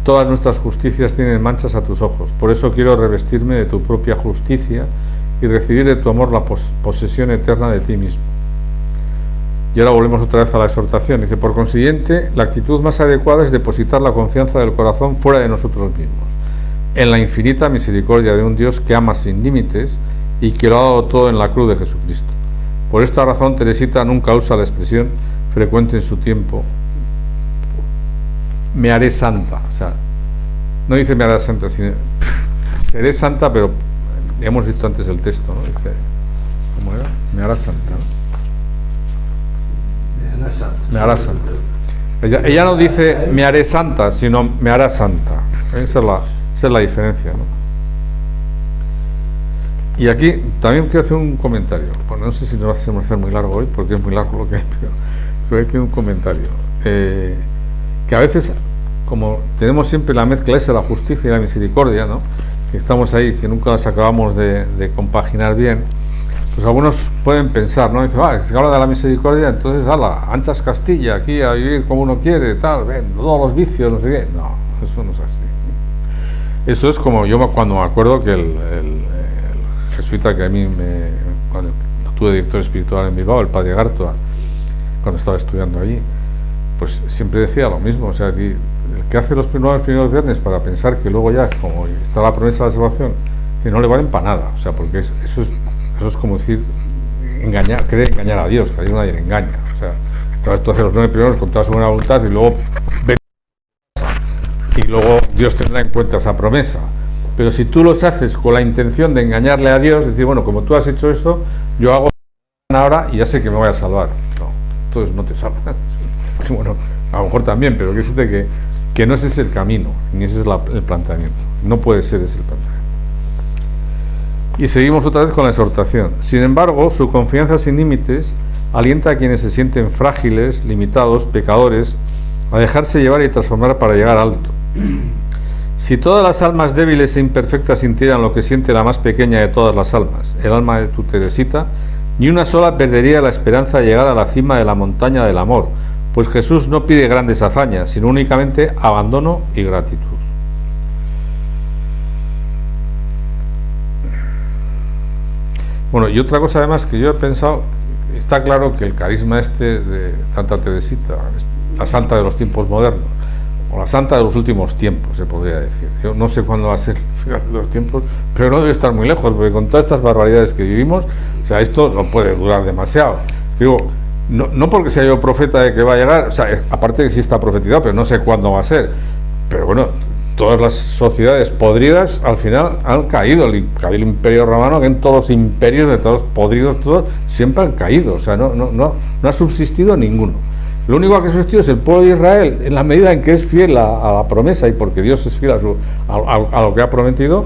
Todas nuestras justicias tienen manchas a tus ojos. Por eso quiero revestirme de tu propia justicia y recibir de tu amor la posesión eterna de ti mismo. Y ahora volvemos otra vez a la exhortación. Dice: por consiguiente, la actitud más adecuada es depositar la confianza del corazón fuera de nosotros mismos, en la infinita misericordia de un Dios que ama sin límites y que lo ha dado todo en la cruz de Jesucristo. Por esta razón, Teresita nunca usa la expresión frecuente en su tiempo: me haré santa. O sea, no dice me haré santa, sino seré santa, pero hemos visto antes el texto, ¿no? Dice, ¿cómo era? Me hará santa, ¿no? Me hará santa. Ella no dice me haré santa, sino me hará santa. Esa es la diferencia, ¿no? Y aquí también quiero hacer un comentario. Bueno, no sé si nos va a hacer muy largo hoy, porque es muy largo lo que hay, pero hay que un comentario. Que a veces, como tenemos siempre la mezcla esa, la justicia y la misericordia, ¿no? Que estamos ahí, que nunca las acabamos de compaginar bien, pues algunos pueden pensar, ¿no? Dicen, si habla de la misericordia, entonces, anchas Castilla, aquí a vivir como uno quiere, tal, ven, todos los vicios, no sé qué. No, eso no es así. Eso es como yo cuando me acuerdo que el jesuita que a mí cuando tuve director espiritual en Bilbao, el padre Gartua, cuando estaba estudiando allí, pues siempre decía lo mismo, o sea, el que hace los primeros viernes para pensar que luego ya, como está la promesa de la salvación, que no le valen para nada, o sea, porque eso es como decir cree engañar a Dios, que a Dios nadie le engaña. O sea, entonces tú haces los 9 primeros con toda su buena voluntad y luego Dios tendrá en cuenta esa promesa. Pero si tú los haces con la intención de engañarle a Dios, decir, bueno, como tú has hecho esto, yo hago ahora y ya sé que me voy a salvar. No, entonces no te salvas. Bueno, a lo mejor también, pero que decirte que no ese es el camino, ni ese es el planteamiento. No puede ser ese el planteamiento. Y seguimos otra vez con la exhortación. Sin embargo, su confianza sin límites alienta a quienes se sienten frágiles, limitados, pecadores, a dejarse llevar y transformar para llegar alto. Si todas las almas débiles e imperfectas sintieran lo que siente la más pequeña de todas las almas, el alma de tu Teresita, ni una sola perdería la esperanza de llegar a la cima de la montaña del amor, pues Jesús no pide grandes hazañas, sino únicamente abandono y gratitud. Bueno, y otra cosa además que yo he pensado, está claro que el carisma de Santa Teresita, la santa de los tiempos modernos, o la santa de los últimos tiempos, se podría decir. Yo no sé cuándo va a ser el final de los tiempos, pero no debe estar muy lejos, porque con todas estas barbaridades que vivimos, o sea, esto no puede durar demasiado. Digo, no porque sea yo profeta de que va a llegar, o sea, aparte que sí está profetizado, pero no sé cuándo va a ser. Pero bueno, todas las sociedades podridas al final han caído. El Imperio Romano, que en todos los imperios de todos podridos, todos siempre han caído, o sea, no ha subsistido ninguno. Lo único que ha subsistido es el pueblo de Israel, en la medida en que es fiel a la promesa y porque Dios es fiel a lo que ha prometido,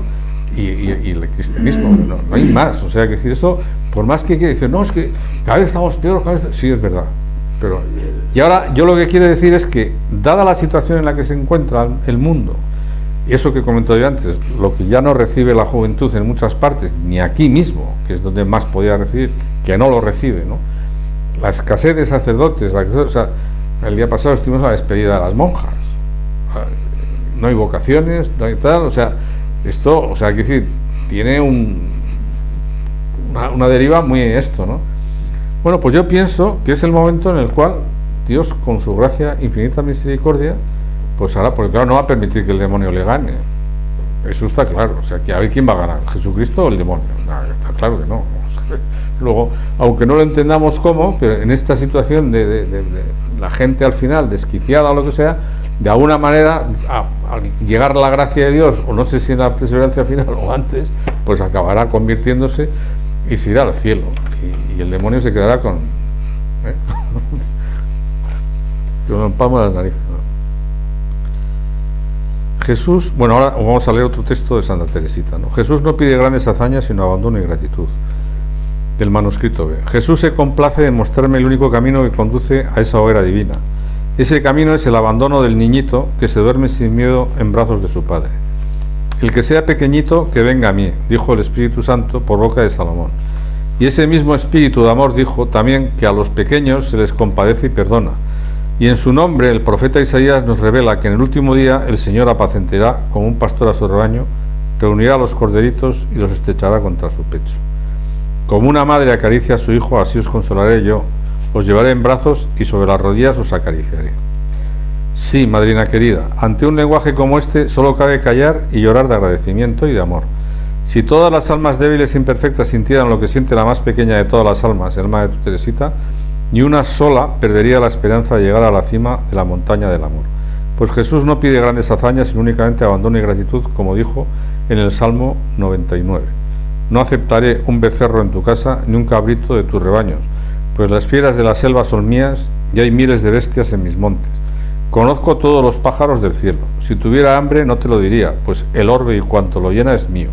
y el cristianismo, no hay más. O sea, que decir eso, por más que quiera decir, no, es que cada vez estamos peor, sí, es verdad. Pero, y ahora yo lo que quiero decir es que, dada la situación en la que se encuentra el mundo, y eso que comentó yo antes, lo que ya no recibe la juventud en muchas partes, ni aquí mismo, que es donde más podía recibir, que no lo recibe, ¿no? La escasez de sacerdotes, o sea, el día pasado estuvimos a la despedida de las monjas, no hay vocaciones, no hay tal, o sea, esto, o sea, hay que decir, tiene una deriva muy esto, ¿no? Bueno, pues yo pienso que es el momento en el cual Dios, con su gracia, infinita misericordia, pues ahora, porque claro, no va a permitir que el demonio le gane, eso está claro. O sea, que a ver quién va a ganar, Jesucristo o el demonio. No, está claro que no. Luego, aunque no lo entendamos cómo, pero en esta situación de la gente al final desquiciada o lo que sea, de alguna manera, al llegar la gracia de Dios, o no sé si en la perseverancia final o antes, pues acabará convirtiéndose y se irá al cielo, y el demonio se quedará con el palmo de las narices, ¿no? Jesús, bueno, ahora vamos a leer otro texto de Santa Teresita, ¿no? Jesús no pide grandes hazañas, sino abandono y gratitud. Del manuscrito B. Jesús se complace en mostrarme el único camino que conduce a esa hoguera divina. Ese camino es el abandono del niñito que se duerme sin miedo en brazos de su padre. El que sea pequeñito, que venga a mí, dijo el Espíritu Santo por boca de Salomón. Y ese mismo Espíritu de amor dijo también que a los pequeños se les compadece y perdona. Y en su nombre el profeta Isaías nos revela que en el último día el Señor apacentará como un pastor a su rebaño, reunirá a los corderitos y los estrechará contra su pecho. Como una madre acaricia a su hijo, así os consolaré yo, os llevaré en brazos y sobre las rodillas os acariciaré. Sí, madrina querida, ante un lenguaje como este solo cabe callar y llorar de agradecimiento y de amor. Si todas las almas débiles e imperfectas sintieran lo que siente la más pequeña de todas las almas, el alma de tu Teresita, ni una sola perdería la esperanza de llegar a la cima de la montaña del amor. Pues Jesús no pide grandes hazañas, sino únicamente abandono y gratitud, como dijo en el Salmo 99. No aceptaré un becerro en tu casa, ni un cabrito de tus rebaños, pues las fieras de la selva son mías, y hay miles de bestias en mis montes. Conozco todos los pájaros del cielo. Si tuviera hambre no te lo diría, pues el orbe y cuanto lo llena es mío.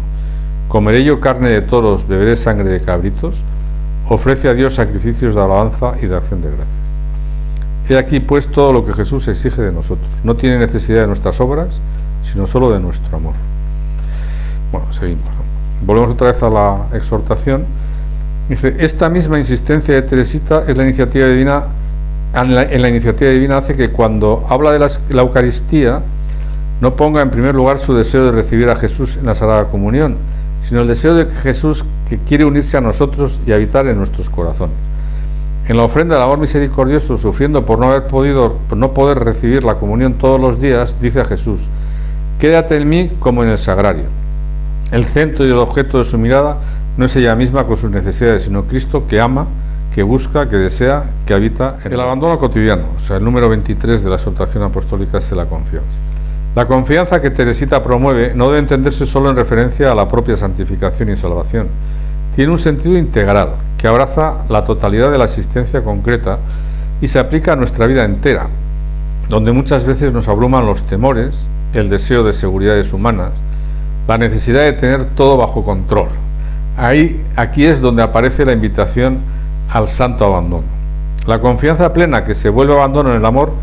¿Comeré yo carne de toros, beberé sangre de cabritos? Ofrece a Dios sacrificios de alabanza y de acción de gracias. He aquí pues todo lo que Jesús exige de nosotros. No tiene necesidad de nuestras obras, sino solo de nuestro amor. Bueno, seguimos, ¿no? Volvemos otra vez a la exhortación. Dice, esta misma insistencia de Teresita es la iniciativa divina. En la iniciativa divina hace que cuando habla de la Eucaristía no ponga en primer lugar su deseo de recibir a Jesús en la Sagrada Comunión, sino el deseo de Jesús que quiere unirse a nosotros y habitar en nuestros corazones. En la ofrenda del amor misericordioso, sufriendo por no poder recibir la comunión todos los días, dice a Jesús, quédate en mí como en el sagrario. El centro y el objeto de su mirada No es ella misma con sus necesidades, sino Cristo que ama, que busca, que desea, que habita en el abandono cotidiano. O sea, el número 23 de la exhortación apostólica es la confianza. La confianza que Teresita promueve no debe entenderse solo en referencia a la propia santificación y salvación. Tiene un sentido integral, que abraza la totalidad de la existencia concreta y se aplica a nuestra vida entera, donde muchas veces nos abruman los temores, el deseo de seguridades humanas, la necesidad de tener todo bajo control. Aquí es donde aparece la invitación al santo abandono. La confianza plena que se vuelve abandono en el amor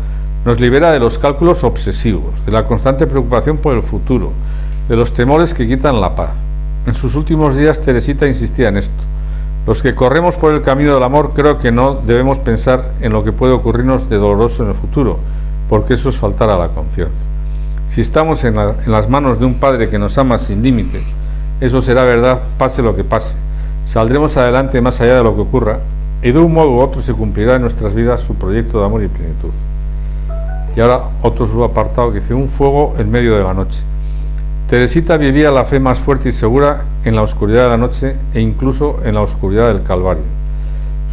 nos libera de los cálculos obsesivos, de la constante preocupación por el futuro, de los temores que quitan la paz. En sus últimos días Teresita insistía en esto. Los que corremos por el camino del amor creo que no debemos pensar en lo que puede ocurrirnos de doloroso en el futuro, porque eso es faltar a la confianza. Si estamos en las manos de un Padre que nos ama sin límites, eso será verdad, pase lo que pase. Saldremos adelante más allá de lo que ocurra, y de un modo u otro se cumplirá en nuestras vidas su proyecto de amor y plenitud. Y ahora otro subapartado que dice: un fuego en medio de la noche. Teresita vivía la fe más fuerte y segura en la oscuridad de la noche e incluso en la oscuridad del Calvario.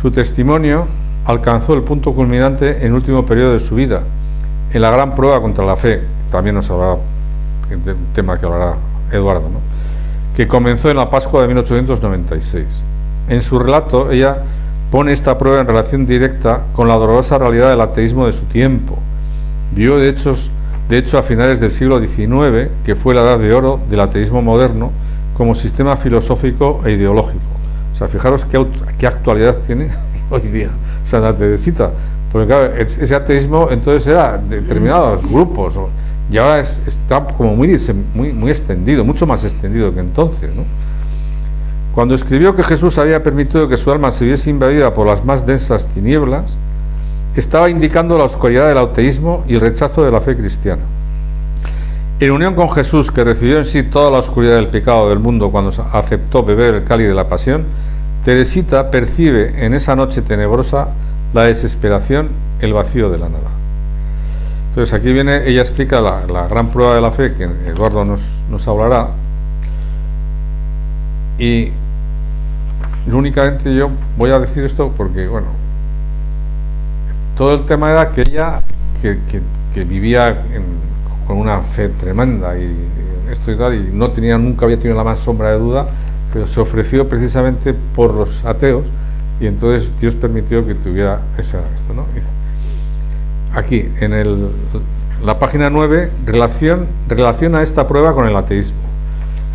Su testimonio alcanzó el punto culminante en el último periodo de su vida, en la gran prueba contra la fe, también nos hablará del tema que hablará Eduardo, ¿no?, que comenzó en la Pascua de 1896. En su relato ella pone esta prueba en relación directa con la dolorosa realidad del ateísmo de su tiempo. Vio de hecho a finales del siglo XIX, que fue la edad de oro del ateísmo moderno como sistema filosófico e ideológico. O sea, fijaros qué actualidad tiene hoy día Santa Teresita, porque claro, ese ateísmo entonces era de determinados grupos, y ahora está como muy extendido, mucho más extendido que entonces, ¿no? Cuando escribió que Jesús había permitido que su alma se viese invadida por las más densas tinieblas, estaba indicando la oscuridad del ateísmo y el rechazo de la fe cristiana. En unión con Jesús, que recibió en sí toda la oscuridad del pecado del mundo cuando aceptó beber el cáliz de la pasión, Teresita percibe en esa noche tenebrosa la desesperación, el vacío de la nada. Entonces aquí viene, ella explica la gran prueba de la fe, que Eduardo nos hablará, y únicamente yo voy a decir esto porque, bueno, todo el tema era que ella que vivía con una fe tremenda y esto y tal, y nunca había tenido la más sombra de duda, pero se ofreció precisamente por los ateos, y entonces Dios permitió que tuviera esto, ¿no? Aquí, en la página 9, relaciona esta prueba con el ateísmo.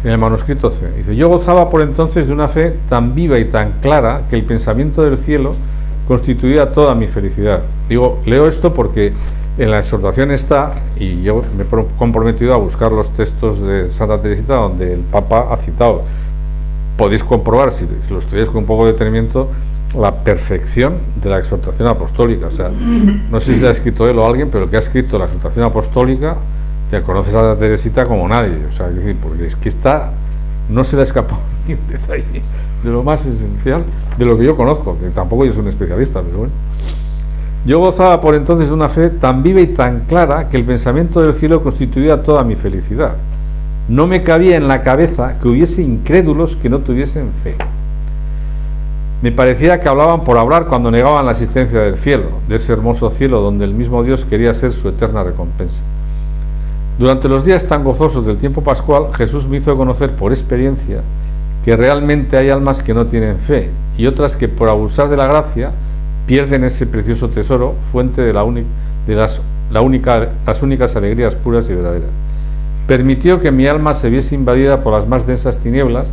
En el manuscrito C, dice: yo gozaba por entonces de una fe tan viva y tan clara que el pensamiento del cielo constituía toda mi felicidad. Leo esto porque en la exhortación está, y yo me he comprometido a buscar los textos de Santa Teresita donde el Papa ha citado. Podéis comprobar, si lo estudiáis con un poco de detenimiento, la perfección de la exhortación apostólica. O sea, no sé si la ha escrito él o alguien, pero el que ha escrito la exhortación apostólica te conoces a Santa Teresita como nadie. O sea, porque es que no se le ha escapado ni un detalle de lo más esencial de lo que yo conozco, que tampoco yo soy un especialista, pero bueno. Yo gozaba por entonces de una fe tan viva y tan clara que el pensamiento del cielo constituía toda mi felicidad. No me cabía en la cabeza que hubiese incrédulos que no tuviesen fe. Me parecía que hablaban por hablar cuando negaban la existencia del cielo, de ese hermoso cielo donde el mismo Dios quería ser su eterna recompensa. Durante los días tan gozosos del tiempo pascual, Jesús me hizo conocer por experiencia que realmente hay almas que no tienen fe y otras que por abusar de la gracia pierden ese precioso tesoro, fuente de las únicas alegrías puras y verdaderas. Permitió que mi alma se viese invadida por las más densas tinieblas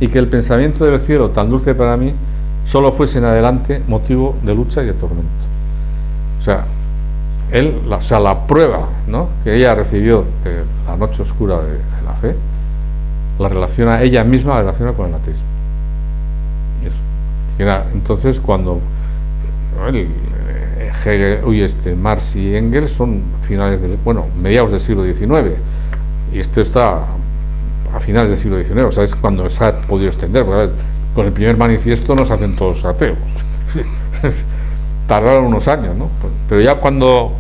y que el pensamiento del cielo, tan dulce para mí, solo fuese en adelante motivo de lucha y de tormento. O sea, la prueba, ¿no?, que ella recibió de la noche oscura de la fe, ella misma la relaciona con el ateísmo. Y eso, que era entonces cuando Marx y Engels son mediados del siglo XIX, y esto está a finales del siglo XIX, o sea, es cuando se ha podido extender, porque con el primer manifiesto no se hacen todos ateos. Tardaron unos años, ¿no? Pero ya cuando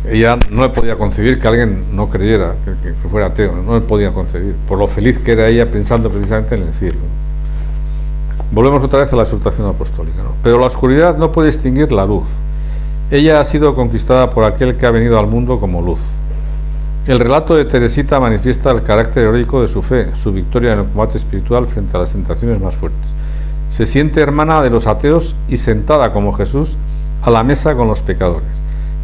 ella no le podía concebir que alguien no creyera, que fuera ateo, no le podía concebir, por lo feliz que era ella pensando precisamente en el cielo. Volvemos otra vez a la exhortación apostólica, ¿no? Pero la oscuridad no puede extinguir la luz. Ella ha sido conquistada por aquel que ha venido al mundo como luz. El relato de Teresita manifiesta el carácter heroico de su fe, su victoria en el combate espiritual frente a las tentaciones más fuertes. Se siente hermana de los ateos y sentada como Jesús a la mesa con los pecadores.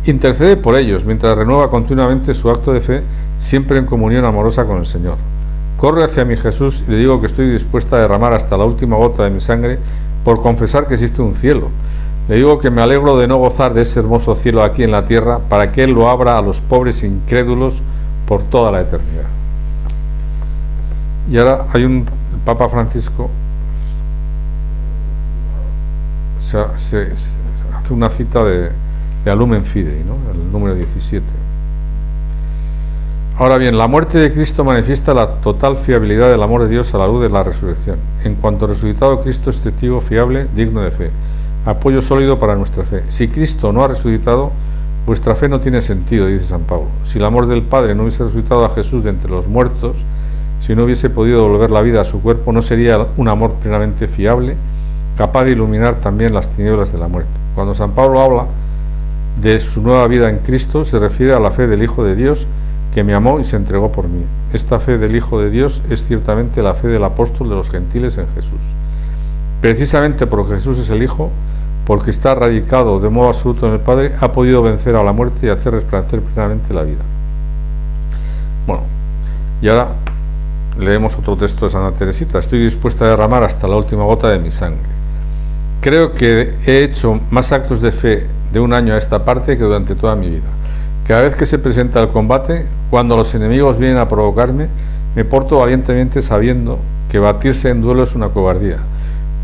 Intercede por ellos mientras renueva continuamente su acto de fe, siempre en comunión amorosa con el Señor. Corre hacia mi Jesús y le digo que estoy dispuesta a derramar hasta la última gota de mi sangre por confesar que existe un cielo. Le digo que me alegro de no gozar de ese hermoso cielo aquí en la tierra para que Él lo abra a los pobres incrédulos por toda la eternidad. Y ahora hay el Papa Francisco se hace una cita de Lumen Fidei, ¿no? El número 17. Ahora bien, la muerte de Cristo manifiesta la total fiabilidad del amor de Dios a la luz de la resurrección. En cuanto resucitado, Cristo es testigo fiable, digno de fe, apoyo sólido para nuestra fe. Si Cristo no ha resucitado, vuestra fe no tiene sentido, dice San Pablo. Si el amor del Padre no hubiese resucitado a Jesús de entre los muertos, si no hubiese podido devolver la vida a su cuerpo, no sería un amor plenamente fiable, capaz de iluminar también las tinieblas de la muerte. Cuando San Pablo habla de su nueva vida en Cristo, se refiere a la fe del Hijo de Dios, que me amó y se entregó por mí. Esta fe del Hijo de Dios es ciertamente la fe del apóstol de los gentiles en Jesús. Precisamente porque Jesús es el Hijo, porque está radicado de modo absoluto en el Padre, ha podido vencer a la muerte y hacer resplandecer plenamente la vida. Bueno, y ahora leemos otro texto de Santa Teresita. Estoy dispuesta a derramar hasta la última gota de mi sangre. Creo que he hecho más actos de fe de un año a esta parte que durante toda mi vida. Cada vez que se presenta el combate, cuando los enemigos vienen a provocarme, me porto valientemente sabiendo que batirse en duelo es una cobardía.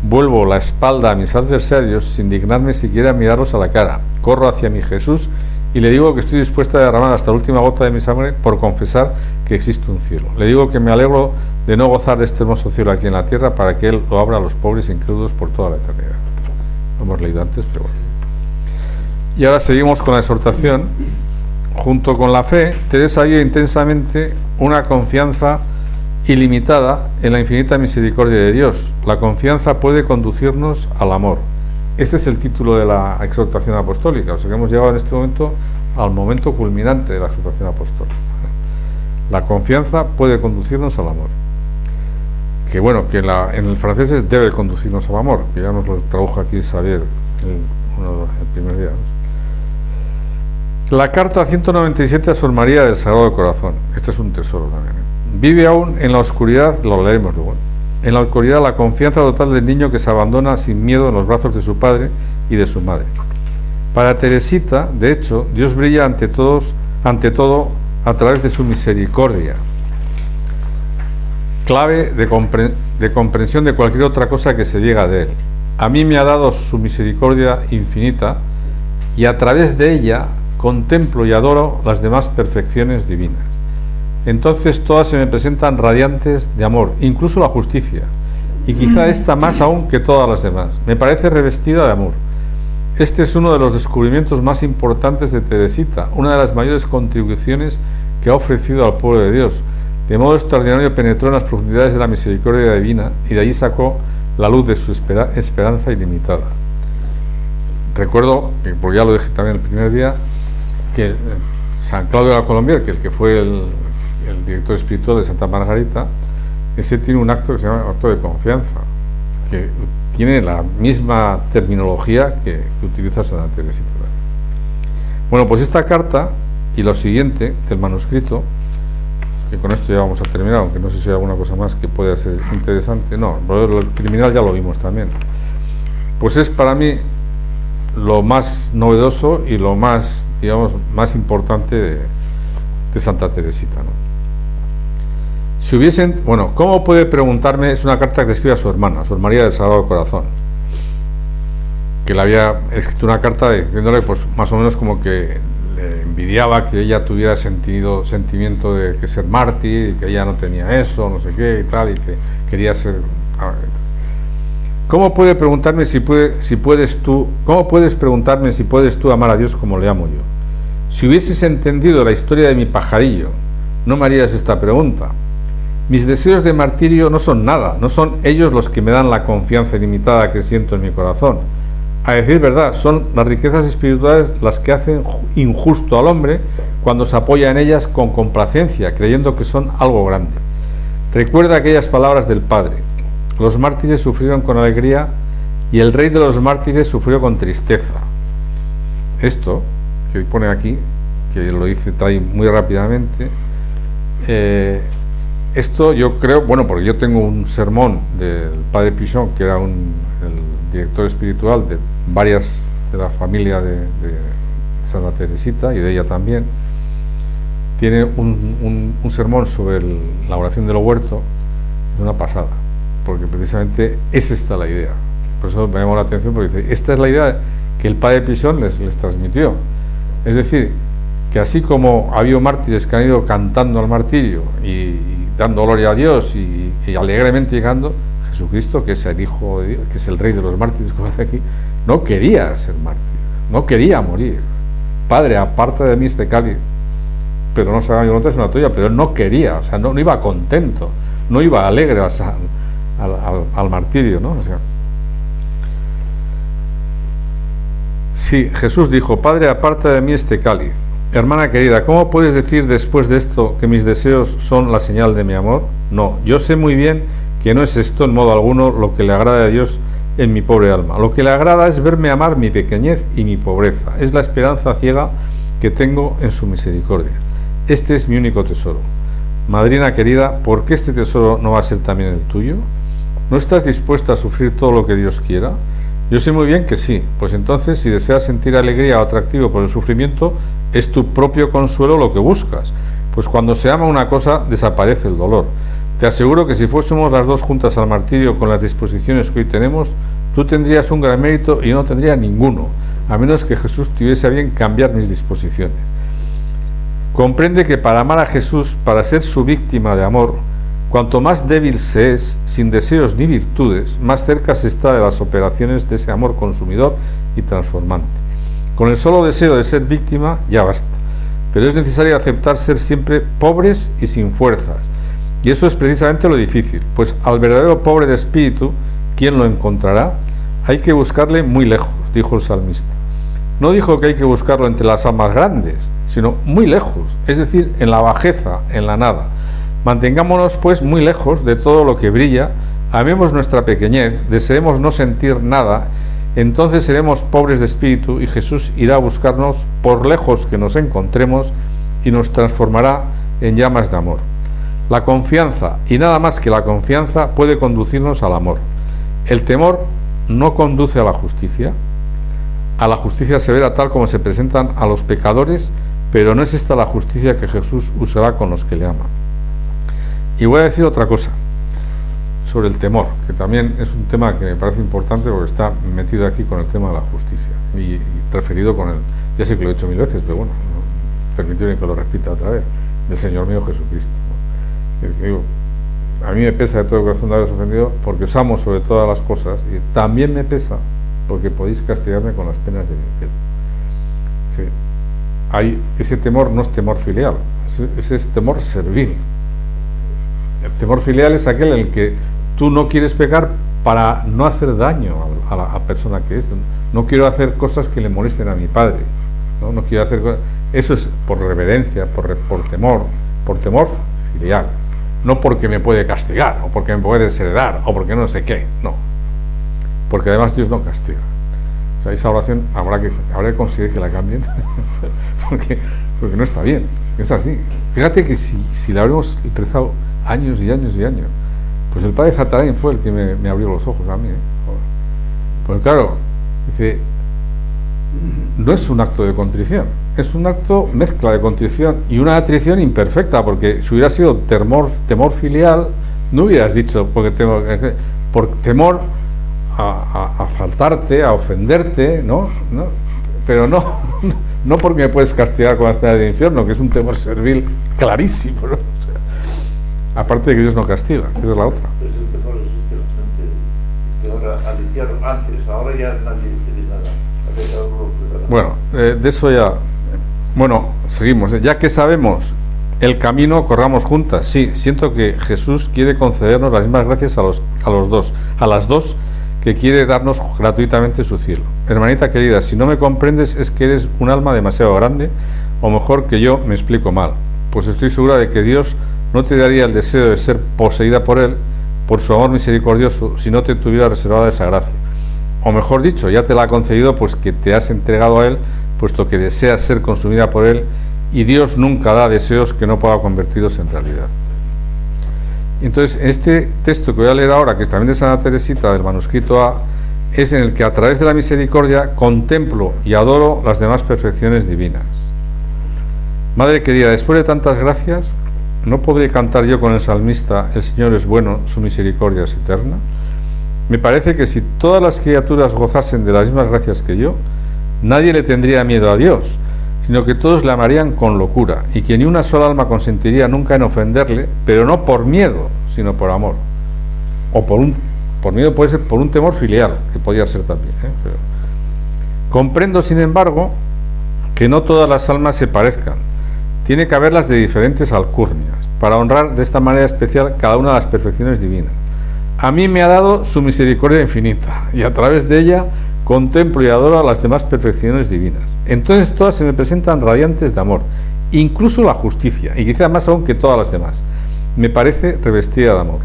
Vuelvo la espalda a mis adversarios sin dignarme siquiera mirarlos a la cara. Corro hacia mi Jesús y le digo que estoy dispuesta a derramar hasta la última gota de mi sangre por confesar que existe un cielo. Le digo que me alegro de no gozar de este hermoso cielo aquí en la tierra para que Él lo abra a los pobres incrédulos por toda la eternidad. Lo hemos leído antes, pero bueno. Y ahora seguimos con la exhortación. Junto con la fe, Teresa vive intensamente una confianza ilimitada en la infinita misericordia de Dios. La confianza puede conducirnos al amor. Este es el título de la exhortación apostólica. O sea que hemos llegado en este momento al momento culminante de la exhortación apostólica. La confianza puede conducirnos al amor. Que bueno, que en el francés es debe conducirnos al amor. Que ya nos lo tradujo aquí Xavier el primer día, ¿no? La carta 197 a Sor María del Sagrado Corazón. Este es un tesoro también. Vive aún en la oscuridad, lo leeremos luego. En la oscuridad la confianza total del niño que se abandona sin miedo en los brazos de su padre y de su madre. Para Teresita, de hecho, Dios brilla ante todo a través de su misericordia, clave de comprensión de cualquier otra cosa que se diga de Él. A mí me ha dado su misericordia infinita y a través de ella contemplo y adoro las demás perfecciones divinas. Entonces todas se me presentan radiantes de amor, incluso la justicia, y quizá esta más aún que todas las demás. Me parece revestida de amor. Este es uno de los descubrimientos más importantes de Teresita, una de las mayores contribuciones que ha ofrecido al pueblo de Dios. De modo extraordinario penetró en las profundidades de la misericordia divina y de allí sacó la luz de su esperanza ilimitada. Recuerdo, porque ya lo dije también el primer día, que San Claudio de la Colombier, que el que fue el director espiritual de Santa Margarita, ese tiene un acto que se llama acto de confianza, que tiene la misma terminología que utiliza Santa Teresita. Bueno, pues esta carta y lo siguiente del manuscrito, que con esto ya vamos a terminar, aunque no sé si hay alguna cosa más que pueda ser interesante. No, el criminal ya lo vimos también. Pues es para mí lo más novedoso y lo más, digamos, más importante de Santa Teresita, ¿no? Si hubiesen, bueno, ¿cómo puede preguntarme? Es una carta que escribe a su hermana, Sor María del Sagrado Corazón, que le había escrito una carta diciéndole, pues más o menos como que le envidiaba que ella tuviera sentimiento de que ser mártir, y que ella no tenía eso, no sé qué y tal, y que quería ser. ¿Cómo puede preguntarme si puedes tú amar a Dios como le amo yo? Si hubieses entendido la historia de mi pajarillo, no me harías esta pregunta. Mis deseos de martirio no son nada, no son ellos los que me dan la confianza ilimitada que siento en mi corazón. A decir verdad, son las riquezas espirituales las que hacen injusto al hombre cuando se apoya en ellas con complacencia, creyendo que son algo grande. Recuerda aquellas palabras del Padre: los mártires sufrieron con alegría y el rey de los mártires sufrió con tristeza. Esto que pone aquí, que lo dice Tai muy rápidamente, esto yo creo, bueno, porque yo tengo un sermón del Padre Pichon, que era el director espiritual de varias de la familia de Santa Teresita y de ella también. Tiene un sermón sobre la oración del huerto, de una pasada, porque precisamente es esta la idea. Por eso me llamó la atención, porque dice, esta es la idea que el Padre Pichon les transmitió. Es decir, que así como ha habido mártires que han ido cantando al martirio y dando gloria a Dios y alegremente llegando, Jesucristo, que es el Hijo de Dios, que es el Rey de los mártires, como dice aquí, no quería ser mártir, no quería morir. Padre, aparta de mí este cáliz, pero no se haga mi voluntad, es una tuya. Pero él no quería, o sea, no iba contento, no iba alegre al martirio, ¿no? O sea, sí, Jesús dijo: Padre, aparta de mí este cáliz. Hermana querida, ¿cómo puedes decir después de esto que mis deseos son la señal de mi amor? No, yo sé muy bien que no es esto en modo alguno lo que le agrada a Dios en mi pobre alma. Lo que le agrada es verme amar mi pequeñez y mi pobreza. Es la esperanza ciega que tengo en su misericordia. Este es mi único tesoro. Madrina querida, ¿por qué este tesoro no va a ser también el tuyo? ¿No estás dispuesta a sufrir todo lo que Dios quiera? Yo sé muy bien que sí, pues entonces si deseas sentir alegría o atractivo por el sufrimiento, es tu propio consuelo lo que buscas, pues cuando se ama una cosa desaparece el dolor. Te aseguro que si fuésemos las dos juntas al martirio con las disposiciones que hoy tenemos, tú tendrías un gran mérito y no tendría ninguno, a menos que Jesús tuviese a bien cambiar mis disposiciones. Comprende que para amar a Jesús, para ser su víctima de amor, cuanto más débil se es, sin deseos ni virtudes, más cerca se está de las operaciones de ese amor consumidor y transformante. Con el solo deseo de ser víctima ya basta, pero es necesario aceptar ser siempre pobres y sin fuerzas, y eso es precisamente lo difícil, pues al verdadero pobre de espíritu, ¿quién lo encontrará? Hay que buscarle muy lejos, dijo el salmista. No dijo que hay que buscarlo entre las almas grandes, sino muy lejos, es decir, en la bajeza, en la nada. Mantengámonos pues muy lejos de todo lo que brilla, amemos nuestra pequeñez, deseemos no sentir nada, entonces seremos pobres de espíritu y Jesús irá a buscarnos por lejos que nos encontremos y nos transformará en llamas de amor. La confianza, y nada más que la confianza, puede conducirnos al amor. El temor no conduce a la justicia severa tal como se presentan a los pecadores, pero no es esta la justicia que Jesús usará con los que le aman. Y voy a decir otra cosa sobre el temor, que también es un tema que me parece importante porque está metido aquí con el tema de la justicia y referido con el, ya sé que lo he dicho 1000 veces, pero bueno, permitirme que lo repita otra vez, del Señor mío Jesucristo. Digo, a mí me pesa de todo corazón de haberos ofendido porque os amo sobre todas las cosas, y también me pesa porque podéis castigarme con las penas del infierno. Sí, ese temor no es temor filial, ese es temor servil. El temor filial es aquel en el que tú no quieres pecar para no hacer daño a la persona que es. No quiero hacer cosas que le molesten a mi padre, no quiero hacer cosas. Eso es por reverencia, por temor filial, no porque me puede castigar o porque me puede desheredar o porque no sé qué, no, porque además Dios no castiga. O sea, esa oración habrá que conseguir que la cambien porque no está bien, es así. Fíjate que si la habremos rezado años y años y años, pues el padre Zatarain fue el que me abrió los ojos a mí, Porque claro, dice, no es un acto de contrición, es un acto mezcla de contrición y una atrición imperfecta, porque si hubiera sido temor filial, no hubieras dicho por temor a faltarte, a ofenderte, ¿no? Pero no porque me puedes castigar con las penas del infierno, que es un temor servil clarísimo, ¿no? O sea, aparte de que Dios no castiga, esa es la otra. Pues el temor existe bastante. El temor al infierno antes, ahora ya nadie tiene nada. Bueno, de eso ya Bueno, seguimos. Ya que sabemos el camino, corramos juntas. Sí, siento que Jesús quiere concedernos las mismas gracias a las dos que quiere darnos gratuitamente su cielo. Hermanita querida, si no me comprendes es que eres un alma demasiado grande, o mejor que yo me explico mal, pues estoy segura de que Dios no te daría el deseo de ser poseída por Él, por su amor misericordioso, si no te tuviera reservada esa gracia. O mejor dicho, ya te la ha concedido, pues que te has entregado a Él, puesto que deseas ser consumida por Él, y Dios nunca da deseos que no pueda convertirlos en realidad. Entonces, este texto que voy a leer ahora, que es también de Santa Teresita, del manuscrito A, es en el que a través de la misericordia contemplo y adoro las demás perfecciones divinas. Madre querida, después de tantas gracias, ¿no podré cantar yo con el salmista, el Señor es bueno, su misericordia es eterna? Me parece que si todas las criaturas gozasen de las mismas gracias que yo, nadie le tendría miedo a Dios, sino que todos le amarían con locura, y que ni una sola alma consentiría nunca en ofenderle, pero no por miedo, sino por amor. O por miedo puede ser por un temor filial, que podría ser también. Pero comprendo, sin embargo, que no todas las almas se parezcan. Tiene que haberlas de diferentes alcurnias, para honrar de esta manera especial cada una de las perfecciones divinas. A mí me ha dado su misericordia infinita, y a través de ella contemplo y adoro a las demás perfecciones divinas. Entonces todas se me presentan radiantes de amor, incluso la justicia, y quizá más aún que todas las demás. Me parece revestida de amor.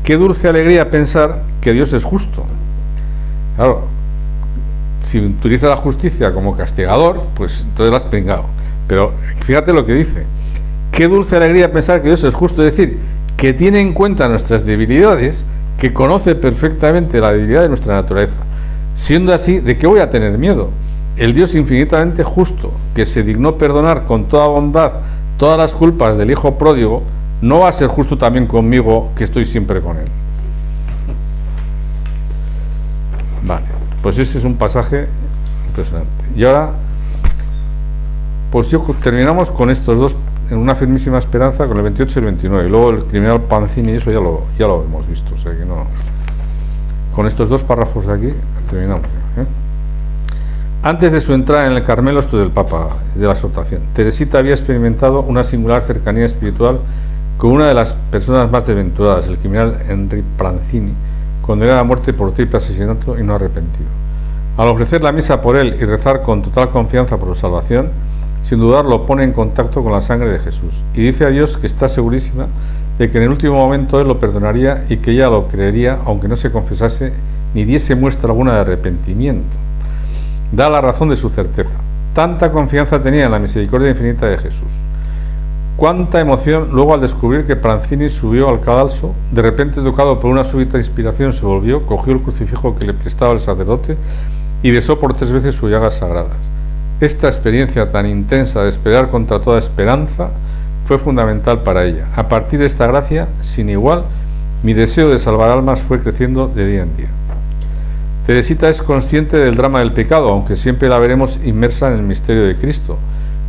Qué dulce alegría pensar que Dios es justo. Claro, si utiliza la justicia como castigador, pues entonces la has pringado. Pero fíjate lo que dice. Qué dulce alegría pensar que Dios es justo, es decir, que tiene en cuenta nuestras debilidades, que conoce perfectamente la debilidad de nuestra naturaleza. Siendo así, ¿de qué voy a tener miedo? El Dios infinitamente justo, que se dignó perdonar con toda bondad todas las culpas del hijo pródigo, ¿no va a ser justo también conmigo, que estoy siempre con él? Vale, pues ese es un pasaje impresionante. Y ahora, pues terminamos con estos dos, en una firmísima esperanza, con el 28 y el 29. Y luego el criminal Panzini, eso ya lo hemos visto, o sea que no. Con estos dos párrafos de aquí terminamos. Antes de su entrada en el Carmelo, esto del Papa, de la exhortación, Teresita había experimentado una singular cercanía espiritual con una de las personas más desventuradas, el criminal Henry Panzini, condenado a muerte por triple asesinato y no arrepentido. Al ofrecer la misa por él y rezar con total confianza por su salvación, sin dudar lo pone en contacto con la sangre de Jesús y dice a Dios que está segurísima de que en el último momento él lo perdonaría y que ella lo creería aunque no se confesase ni diese muestra alguna de arrepentimiento. Da la razón de su certeza. Tanta confianza tenía en la misericordia infinita de Jesús. Cuánta emoción luego al descubrir que Panzini subió al cadalso, de repente tocado por una súbita inspiración se volvió, cogió el crucifijo que le prestaba el sacerdote y besó por 3 veces sus llagas sagradas. Esta experiencia tan intensa de esperar contra toda esperanza fue fundamental para ella. A partir de esta gracia, sin igual, mi deseo de salvar almas fue creciendo de día en día. Teresita es consciente del drama del pecado, aunque siempre la veremos inmersa en el misterio de Cristo,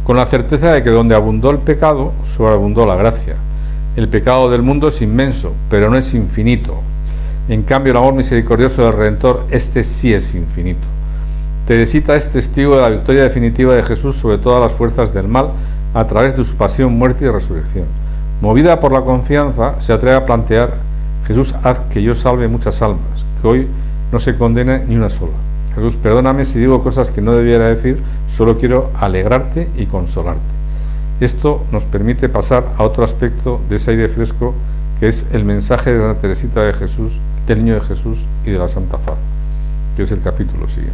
con la certeza de que donde abundó el pecado, sobreabundó la gracia. El pecado del mundo es inmenso, pero no es infinito. En cambio, el amor misericordioso del Redentor, este sí es infinito. Teresita es testigo de la victoria definitiva de Jesús sobre todas las fuerzas del mal a través de su pasión, muerte y resurrección. Movida por la confianza, se atreve a plantear: Jesús, haz que yo salve muchas almas, que hoy no se condene ni una sola. Jesús, perdóname si digo cosas que no debiera decir, solo quiero alegrarte y consolarte. Esto nos permite pasar a otro aspecto de ese aire fresco, que es el mensaje de Santa Teresita de Jesús, del Niño de Jesús y de la Santa Faz, que es el capítulo siguiente.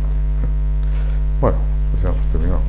Bueno, pues ya hemos terminado.